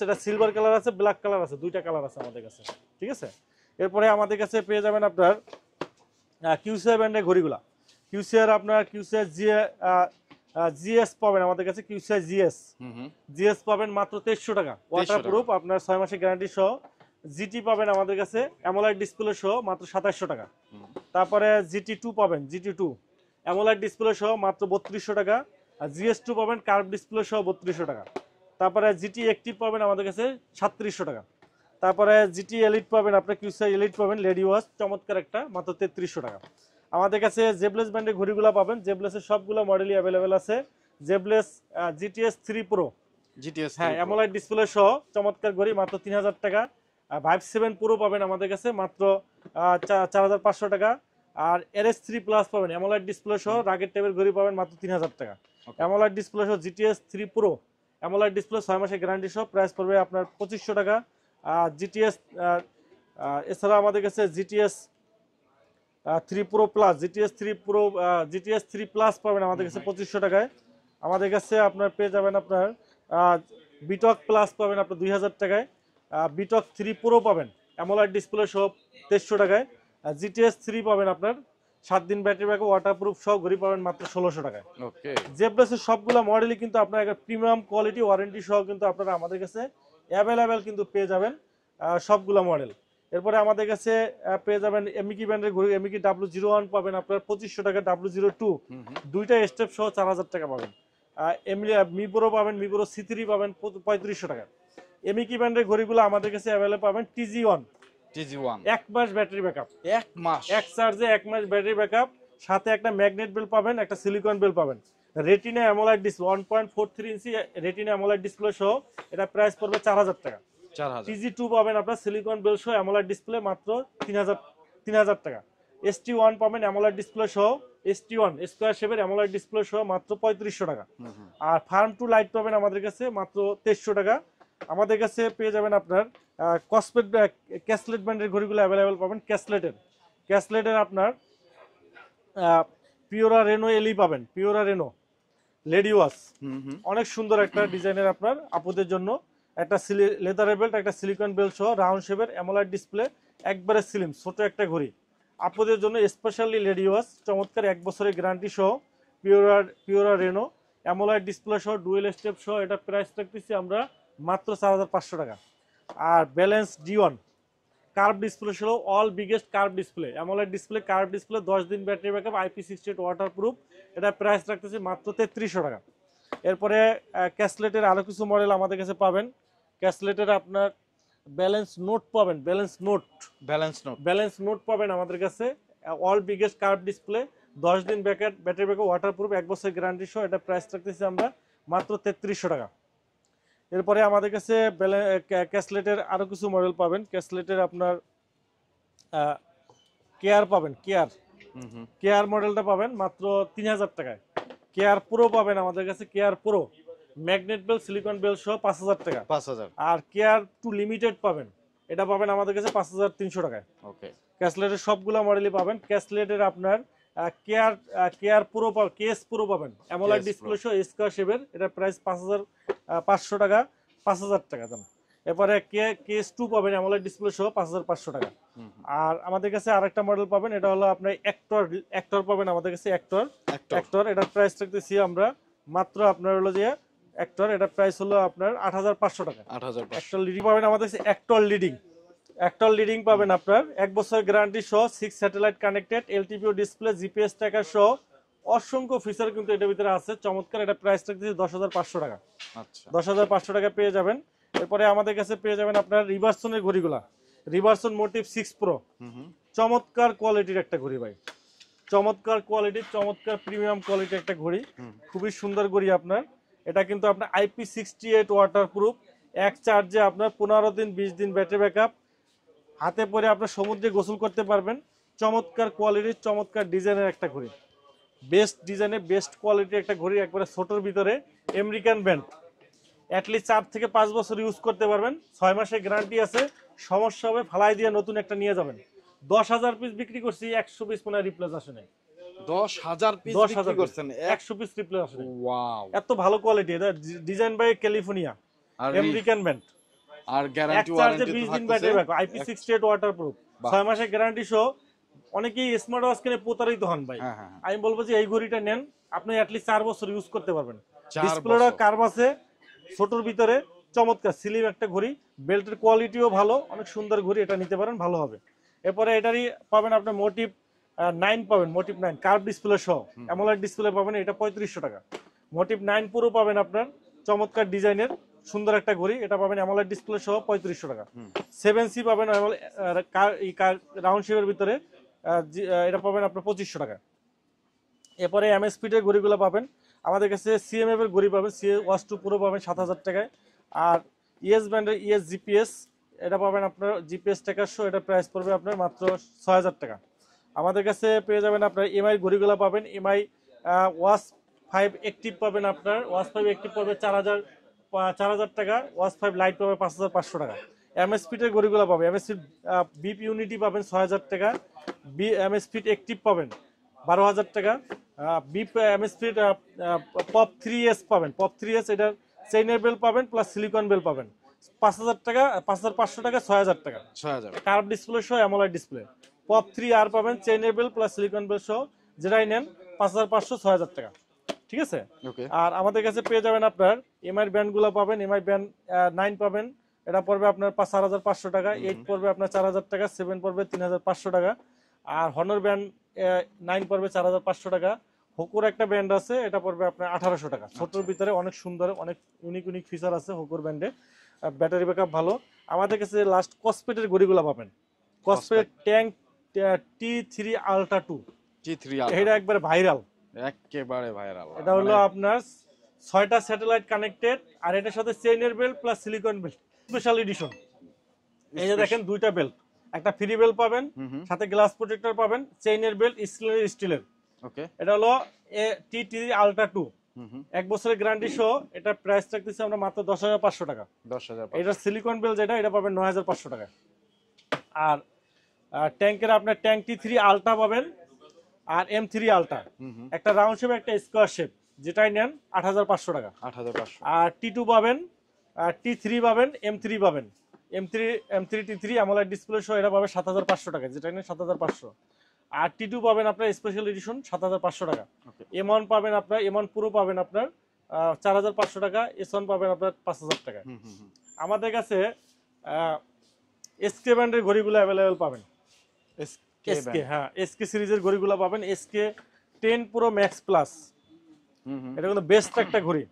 এটা সিলভার কালার আছে, ব্ল্যাক কালার আছে, দুইটা কালার আছে আমাদের কাছে, ঠিক আছে। এরপরে আমাদের কাছে পেয়ে যাবেন আপনার QCI ব্র্যান্ডের ঘড়িগুলা, QCI আপনার QCI GS পাবেন আমাদের কাছে, QCI GS পাবেন মাত্র 2300 টাকা, ওয়াটারপ্রুফ আপনার 6 মাসের গ্যারান্টি সহ। GT পাবেন আমাদের কাছে অ্যামোলেড ডিসপ্লে সহ, মাত্র 2700 টাকা। তারপরে GT2 পাবেন, GT2 অ্যামোলেড ডিসপ্লে সহ, মাত্র 3200 টাকা। আর GS2 পাবেন কার্ভ ডিসপ্লে সহ, 3200 টাকা। তারপরে GT অ্যাক্টিভ পাবেন আমাদের কাছে 3700 টাকা। তারপরে GT এলিট পাবেন আপনার, QCI এলিট পাবেন লেডি ওয়াচ, চমৎকার একটা, মাত্র 3300 টাকা। আমাদের কাছে জেবলেস ব্র্যান্ডের ঘড়িগুলো পাবেন, জেবলেসের সবগুলো মডেলই অ্যাভেলেবেল আছে। জেবলেস জিটিএস 3 প্রো, জিটিএস হ্যাঁ অ্যামোলেড ডিসপ্লে সহ চমৎকার ঘড়ি, মাত্র 3000 টাকা। ভাইভ 7 প্রো পাবেন আমাদের কাছে মাত্র 4500 টাকা। আর RS3 প্লাস পাবেন অ্যামোলেড ডিসপ্লে সহ রাগের টাইপের ঘড়ি পাবেন মাত্র 3000 টাকা। অ্যামোলেড ডিসপ্লে সহ জিটিএস 3 প্রো অ্যামোলেড ডিসপ্লে 6 মাসের গ্যারান্টি সহ প্রাইস পড়বে আপনার 2500 টাকা। জিটিএস এছাড়া আমাদের কাছে GTS 3 pro plus, GTS 3 plus পাবেন আমাদের কাছে 2500 টাকায়। আমাদের কাছে আপনার পেয়ে যাবেন আপনার বিটক প্লাস পাবেন আপনার 2000 টাকায়। বিটক 3 প্রো পাবেন অ্যামোলেড ডিসপ্লে সহ 2300 টাকায়। জিটিএস 3 পাবেন আপনার 7 দিন ব্যাটারি ব্যাকআপ, ওয়াটারপ্রুফ সহ ঘড়ি পাবেন মাত্র 1600 টাকায়। ওকে, জেবলেসের সবগুলো মডেলই কিন্তু আপনার একটা প্রিমিয়াম কোয়ালিটি ওয়ারেন্টি সহ কিন্তু আপনারা আমাদের কাছে অ্যাভেলেবেল কিন্তু পেয়ে যাবেন সবগুলো মডেল। এরপরে আমাদের কাছে পেয়ে যাবেন এমিকি ব্র্যান্ডের ঘড়ি, এমিকি W01 পাবেন আপনার 2500 টাকা, W02 দুইটা স্টেপ সহ 4000 টাকা পাবেন। মিপুরো পাবেন, মিপুরো C3 পাবেন 3500 টাকা। এমিকি ব্র্যান্ডের ঘড়িগুলো আমাদের কাছে অ্যাভেলেবল পাবেন TG1, 1 মাস ব্যাটারি ব্যাকআপ, 1 মাস এক চার্জে 1 মাস ব্যাটারি ব্যাকআপ, সাথে একটা ম্যাগনেট বেল পাবেন, একটা সিলিকন বেল পাবেন। রেটিনা অ্যামোলেড ডিসপ্লে 1.43 ইঞ্চি রেটিনা অ্যামোলেড ডিসপ্লে সহ এটা প্রাইস পড়বে 4000 টাকা। 4000। TG2 পাবেন আপনার সিলিকন বেল সহ অ্যামোলেড ডিসপ্লে মাত্র 3000 টাকা। ST1 পাবেন অ্যামোলেড ডিসপ্লে সহ, ST1 স্কয়ার শেপের অ্যামোলেড ডিসপ্লে সহ মাত্র 3500 টাকা। আর ফার্ম টু লাইট পাবেন আমাদের কাছে মাত্র 2300 টাকা। আমাদের কাছে পেয়ে যাবেন আপনার কসপেট ক্যাসলেট ব্র্যান্ডের ঘড়িগুলো অ্যাভেলেবেল পাবেন। ক্যাসলেটের আপনার পিওরা রেনো এলই পাবেন, পিওরা রেনো লেডি ওয়াচ, অনেক সুন্দর একটা ডিজাইনের আপনার আপুদের জন্য একটা লেদারের বেল্ট, একটা সিলিকন বেল্ট সহ রাউন্ড শেপের অ্যামোলেড ডিসপ্লে, একবারে স্লিম ছোট একটা ঘড়ি আপুদের জন্য স্পেশালি লেডি ওয়াচ, চমৎকার 1 বছরের গ্যারান্টি সহ পিওরা রেনো অ্যামোলেড ডিসপ্লে সহ ডুয়েল স্টেপ সহ এটা প্রাইস রাখতেছি আমরা মাত্র 4500 টাকা। আর ব্যালেন্স D1 কার্ভ ডিসপ্লে ছিল all biggest curve display, AMOLED display, curve display, 10 দিন ব্যাটারি ব্যাকআপ, IP68 ওয়াটারপ্রুফ, এটা প্রাইস রাখতেছি মাত্র 3300 টাকা। এরপরে ক্যাসলেটের আরো কিছু মডেল আমাদের কাছে পাবেন। ক্যাসলেটের আপনার ব্যালেন্স নোট পাবেন, ব্যালেন্স নোট পাবেন আমাদের কাছে অল বিগেস্ট কার্ভ ডিসপ্লে, 10 দিন ব্যাটারি ব্যাকআপ, ওয়াটারপ্রুফ, 1 বছর গ্যারান্টি সহ এটা প্রাইস রাখতেছি আমরা মাত্র 3300 টাকা। এরপরে আমাদের কাছে ক্যাসলেটের আরো কিছু মডেল পাবেন। ক্যাসলেটের আপনার কেয়ার পাবেন, কেয়ার মডেলটা পাবেন মাত্র 3000 টাকায়। কেয়ার প্রো পাবেন আমাদের কাছে, care pro magnet belt, silicone belt সহ 5000 টাকা। 5000। আর কেয়ার টু লিমিটেড পাবেন, এটা পাবেন আমাদের কাছে 5300 টাকায়। ওকে, ক্যাসলেটের সবগুলো মডেলই পাবেন। ক্যাসলেটের আপনার কেয়ার প্রো কেএস প্রো পাবেন অ্যামোলেড ডিসপ্লে সহ স্কয়ার শেপের, এটা প্রাইস 5500 টাকা, 5000 টাকা দাম। এরপরে কেএস2 পাবেন অ্যামোলেড ডিসপ্লে সহ 5500 টাকা। আর আমাদের কাছে আরেকটা মডেল পাবেন, এটা হলো আপনার অ্যাক্টর পাবেন আমাদের কাছে, অ্যাক্টর এটার প্রাইস রাখতেছি আমরা মাত্র আপনার হলো যে অ্যাক্টর, এটার প্রাইস হলো আপনার 8500 টাকা। 8500। অ্যাক্টর লিডিং পাবেন আমাদের কাছে, অ্যাক্টর লিডিং পাবেন আপনার 1 বছর গ্যারান্টি সহ, 6 satellite connected, LTPO display, GPS tracker সহ অসংখ্য ফিচার কিন্তু এটার ভিতরে আছে চমৎকার। এটা প্রাইস রাখতেছি 10500 টাকা। আচ্ছা, 10500 টাকা পেয়ে যাবেন। এরপরে আমাদের কাছে পেয়ে যাবেন আপনার রিভার্সনের ঘড়িগুলা, রিভার্সন মোটিভ 6 প্রো, চমৎকার কোয়ালিটির একটা ঘড়ি ভাই, চমৎকার কোয়ালিটির, চমৎকার প্রিমিয়াম কোয়ালিটির একটা ঘড়ি, খুবই সুন্দর ঘড়ি আপনার। এটা কিন্তু আপনার IP68 ওয়াটারপ্রুফ, এক চার্জে আপনার 15 দিন 20 দিন ব্যাটারি ব্যাকআপ, হাতে পরে আপনার সমুদ্রে গোসল করতে পারবেন। চমৎকার কোয়ালিটির, চমৎকার ডিজাইনের একটা ঘড়ি, বেস্ট ডিজাইনের বেস্ট কোয়ালিটির একটা ঘড়ি, একবারে ছোটোর ভিতরে, আমেরিকান ব্র্যান্ড, অ্যাটলিস্ট 4 থেকে 5 বছর ইউজ করতে পারবেন, 6 মাসের গ্যারান্টি আছে, সমস্যা হবে ফালাই দিয়ে নতুন একটা নিয়ে যাবেন। 10,000 পিস বিক্রি করছি, 100 পিস মনে রিপ্লেস আসে নাই। 10,000 পিস বিক্রি করছেন, 100 পিস রিপ্লেস আসে নাই। ওয়াও, এত ভালো কোয়ালিটি, এটা design by California, American brand. আর গ্যারান্টি ওয়ারেন্টি 20 দিন ব্যাটারি ব্যাকআপ, IP68 ওয়াটারপ্রুফ, 6 মাসের গ্যারান্টি সহ। অনেকেই স্মার্ট ওয়াচ কিনে প্রতারিত হন ভাই, আমি বলবো যে এই ঘড়িটা নেন, আপনি অ্যাটলিস্ট 4 বছর ইউজ করতে পারবেন। ডিসপ্লেটা কার্ভ আছে, ছোটর ভিতরে, চমৎকার স্লিম একটা ঘড়ি, বেল্টের কোয়ালিটিও ভালো, অনেক সুন্দর ঘড়ি, এটা নিতে পারেন, ভালো হবে। এরপরে এটারই পাবেন আপনার মোটিভ 9 পাবেন, মোটিভ 9 কার্ভ ডিসপ্লে সহ, অ্যামোলেড ডিসপ্লে পাবেন, এটা 3500 টাকা। মোটিভ 9 প্রো পাবেন আপনার, চমৎকার ডিজাইনের সুন্দর একটা ঘড়ি, এটা পাবেন অ্যামোলেড ডিসপ্লে সহ 3500 টাকা। 7C পাবেন রাউন্ড শেপের ভিতরে, এটা পাবেন আপনার 2500 টাকা। এরপরে এমএসপিটের ঘড়িগুলো পাবেন আমাদের কাছে, সিএমএফ এর ঘড়ি পাবেন, সিএ ওয়াচ 2 পুরো পাবেন 7000 টাকায়। আর ইএস ব্র্যান্ডের ইএস জিপিএস এটা পাবেন আপনার জিপিএস ট্র্যাকার শো, এটা প্রাইস পড়বে আপনার মাত্র 6000 টাকা। আমাদের কাছে পেয়ে যাবেন আপনার এমআই ঘড়িগুলো পাবেন, এমআই ওয়াচ 5 অ্যাক্টিভ পাবেন, আপনার ওয়াচ 5 অ্যাক্টিভ পাবে 4000 টাকা, ওয়াচ 5 লাইট পাবে 5500 টাকা। এমএসপিটের ঘড়িগুলো পাবে, এমএসপি বিপ ইউনিটি পাবেন 6000 টাকা, এমএসপিট অ্যাক্টিভ পাবেন 12000 টাকা, বিপ এমএসপিট পপ 3S পাবেন, পপ 3S এটার চেইনের বেল পাবেন প্লাস সিলিকন বেল পাবেন 5000 টাকা, 5500 টাকা, 6000 টাকা। 6000 কার্ভ ডিসপ্লে সহ অ্যামোলেড ডিসপ্লে। পপ 3R পাবেন চেইনের বেল প্লাস সিলিকন বেল সহ, যেটাই নেন 5500 6000 টাকা। ঠিক আছে। ওকে। আর আমাদের কাছে পেয়ে যাবেন আপনার এমআই ব্যান্ডগুলো পাবেন, এমআই ব্যান্ড 9 পাবেন, এটা পড়বে আপনার 4500 টাকা, 8 পড়বে আপনার 4000 টাকা, 7 পড়বে 3500 টাকা। আর হনর ব্যান্ড 9 পড়বে 4500 টাকা। হোকোর একটা ব্যান্ড আছে, এটা পড়বে আপনার 1800 টাকা। ছোটর ভিতরে অনেক সুন্দর, অনেক ইউনিক ইউনিক ফিচার আছে হোকোর ব্যান্ডে, ব্যাটারি ব্যাকআপ ভালো। আমাদের কাছে লাস্ট কসপেটের ঘড়িগুলো পাবেন, কসপেট ট্যাঙ্ক T3 আলট্রা 2, T3 এটা একবার ভাইরাল, একেবারে ভাইরাল। এটা হলো আপনার 6টা স্যাটেলাইট কানেক্টেড, আর এটার সাথে চেইনের belt plus silicone belt, special edition. এই যে দেখেন দুইটা বেল্ট, একটা ফ্রি বেল্ট পাবেন, সাথে গ্লাস প্রোটেক্টর পাবেন, চেইনের বেল্ট স্টিলের। ওকে। এটা হলো T3 আলট্রা 2, 1 বছরের গ্যারান্টি সহ। এটা প্রাইস রাখতেছি আমরা মাত্র 10500 টাকা। 10000। এটা সিলিকন বেল্ট যেটা, এটা পাবেন 9500 টাকা। আর ট্যাঙ্কের আপনার ট্যাঙ্ক T3 আলট্রা পাবেন আর M3 আলট্রা, একটা রাউন্ড শেপ একটা স্কোয়ার শেপ, যেটাই নেন 8500 টাকা। 8500। আর T2 পাবেন, T3 পাবেন, M3 পাবেন, M3 T3 অ্যামোলেড ডিসপ্লে সহ, এটা পাবে 7500 টাকা, যেটা নেন 7500। আর T2 পাবেন আপনার স্পেশাল এডিশন 7500 টাকা। M1 পাবেন আপনার, M1 পুরো পাবেন আপনার 4500 টাকা, S1 পাবেন আপনার 5000 টাকা। আমাদের কাছে SK ব্র্যান্ডের ঘড়িগুলো অ্যাভেলেবেল পাবেন, SK, হ্যাঁ SK সিরিজের ঘড়িগুলো পাবেন, SK 10 Pro Max Plus, এটা কিন্তু বেস্ট একটা ঘড়ি,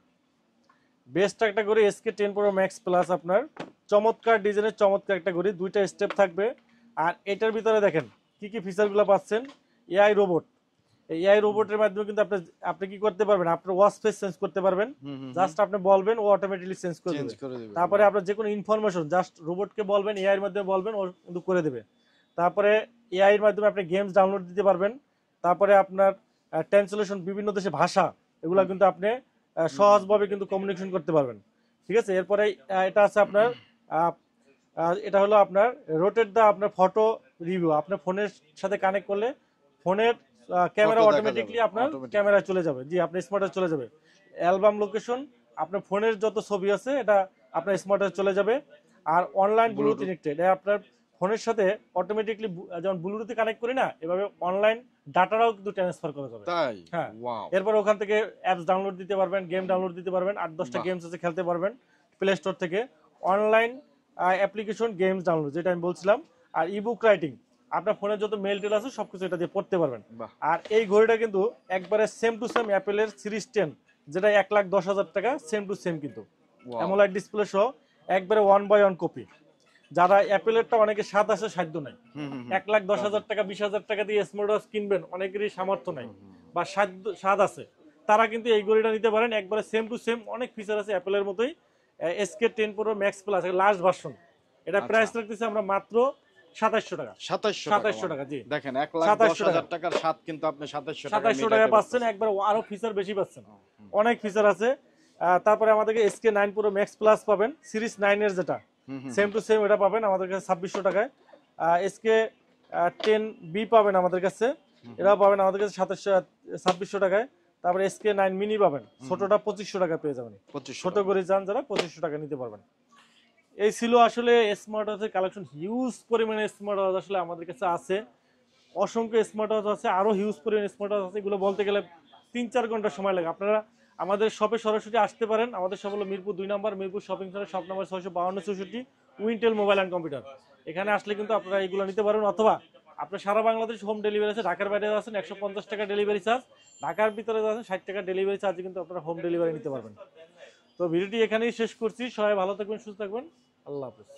বেস্ট একটা ঘড়ি SK 10 Pro Max Plus। আপনার চমৎকার ডিজাইনের চমৎকার একটা ঘড়ি, দুইটা স্টেপ থাকবে। আর এটার ভিতরে দেখেন কি কি ফিচারগুলো পাচ্ছেন। এআই রোবট, এই এআই রোবটের মাধ্যমে কিন্তু আপনি কি করতে পারবেন, আপনার ওয়াচ ফেস চেঞ্জ করতে পারবেন, জাস্ট আপনি বলবেন ও অটোমেটিক্যালি চেঞ্জ করে দেবে। তারপরে আপনার যে কোনো ইনফরমেশন জাস্ট রোবটকে বলবেন, এআই এর মাধ্যমে বলবেন, ও কিন্তু করে দেবে। তারপরে এআই এর মাধ্যমে আপনি গেমস ডাউনলোড দিতে পারবেন। তারপরে আপনার ট্রান্সলেশন, বিভিন্ন দেশের ভাষা, এগুলো কিন্তু আপনি সহজভাবে কিন্তু কমিউনিকেশন করতে পারবেন। ঠিক আছে। এরপরে এটা আছে আপনার এটা হলো আপনার রোটেট দা আপনার ফটো রিভিউ, আপনার ফোনের সাথে কানেক্ট করলে ফোনের ক্যামেরা অটোমেটিকলি আপনার ক্যামেরায় চলে যাবে, জি আপনার স্মার্টে চলে যাবে। অ্যালবাম লোকেশন, আপনার ফোনের যত ছবি আছে এটা আপনার স্মার্টে চলে যাবে। আর অনলাইন ব্লুটুথ কানেক্টেড, আপনার ফোনের সাথে অটোমেটিকলি যেমন ব্লুটুথে কানেক্ট করি না, এভাবে অনলাইন ডাটাটাও কিন্তু ট্রান্সফার করা যাবে। তাই? হ্যাঁ। ওয়াও। এরপর ওখান থেকে অ্যাপস ডাউনলোড দিতে পারবেন, গেম ডাউনলোড দিতে পারবেন, 8-10টা গেমস আছে খেলতে পারবেন প্লে স্টোর থেকে। অনলাইন অ্যাপ্লিকেশন গেমস ডাউনলোড, যেটা আমি বলছিলাম। আর ইবুক রাইটিং, আপনার ফোনে যত মেল টেল আছে সবকিছু এটা দিয়ে পড়তে পারবেন। আর এই ঘড়িটা কিন্তু একবারে সেম টু সেম অ্যাপেলের সিরিজ 10, যেটা 1,10,000 টাকা, সেম টু সেম কিন্তু অ্যামোলেড ডিসপ্লে সহ, একবারে 1/1 কপি। যারা অ্যাপেলেরটা অনেকে স্বাদ আছে সাধ্য নাই, 1,10,000 টাকা 20,000 টাকা দিয়ে স্মার্ট ওয়াচ কিনবেন, অনেকেরই সামর্থ্য নাই বা স্বাদ আছে, তারা কিন্তু এই ঘড়িটা নিতে পারেন। একবারে সেম টু সেম, অনেক ফিচার আছে অ্যাপেলের মতোই। SK 10 Pro Max Plus last version, এটা প্রাইস রাখতেছি আমরা মাত্র 2700 টাকা। 2700 টাকা, জি দেখেন 1,10,000 টাকার স্বাদ কিন্তু আপনি 2700 টাকা পাচ্ছেন, একবার আরো ফিচার বেশি পাচ্ছেন, অনেক ফিচার আছে। তারপরে আমাদেরকে SK 9 Pro Max Plus পাবেন, সিরিজ 9 এর যেটা সেম টু সেম, এটা পাবেন আমাদের কাছে 2600 টাকায়। SK 10B পাবেন আমাদের কাছে, এটাও পাবেন আমাদের কাছে 2600 টাকায়। তারপরে SK 9 মিনি পাবেন, ছোটটা 2500 টাকা পেয়ে যাবেন। ছোট করে যান যারা 2500 টাকা নিতে পারবেন। এই ছিল আসলে স্মার্ট ওয়াচের কালেকশন, হিউজ পরিমাণে স্মার্ট ওয়াচ আসলে আমাদের কাছে আছে, অসংখ্য স্মার্ট ওয়াচ আছে, আরো হিউজ পরিমাণে স্মার্ট ওয়াচ আছে, এগুলো বলতে গেলে 3-4 ঘন্টা সময় লাগে। আপনারা আমাদের শপে সরাসরি আসতে পারেন, আমাদের শপ হলো Mirpur 2 number, Mirpur shopping centre, shop number 652-64, Wintel mobile and computer. এখানে আসলে কিন্তু আপনারা এগুলো নিতে পারবেন, অথবা আপনার সারা বাংলাদেশ হোম ডেলিভারি আছে। ঢাকার বাইরে আছেন 150 টাকা ডেলিভারি চার্জ, ঢাকার ভিতরে আছেন 60 টাকা ডেলিভারি চার্জে কিন্তু আপনারা হোম ডেলিভারি নিতে পারবেন। তো ভিডিওটি এখানেই শেষ করছি, সবাই ভালো থাকবেন, সুস্থ থাকবেন, আল্লাহ হাফেজ।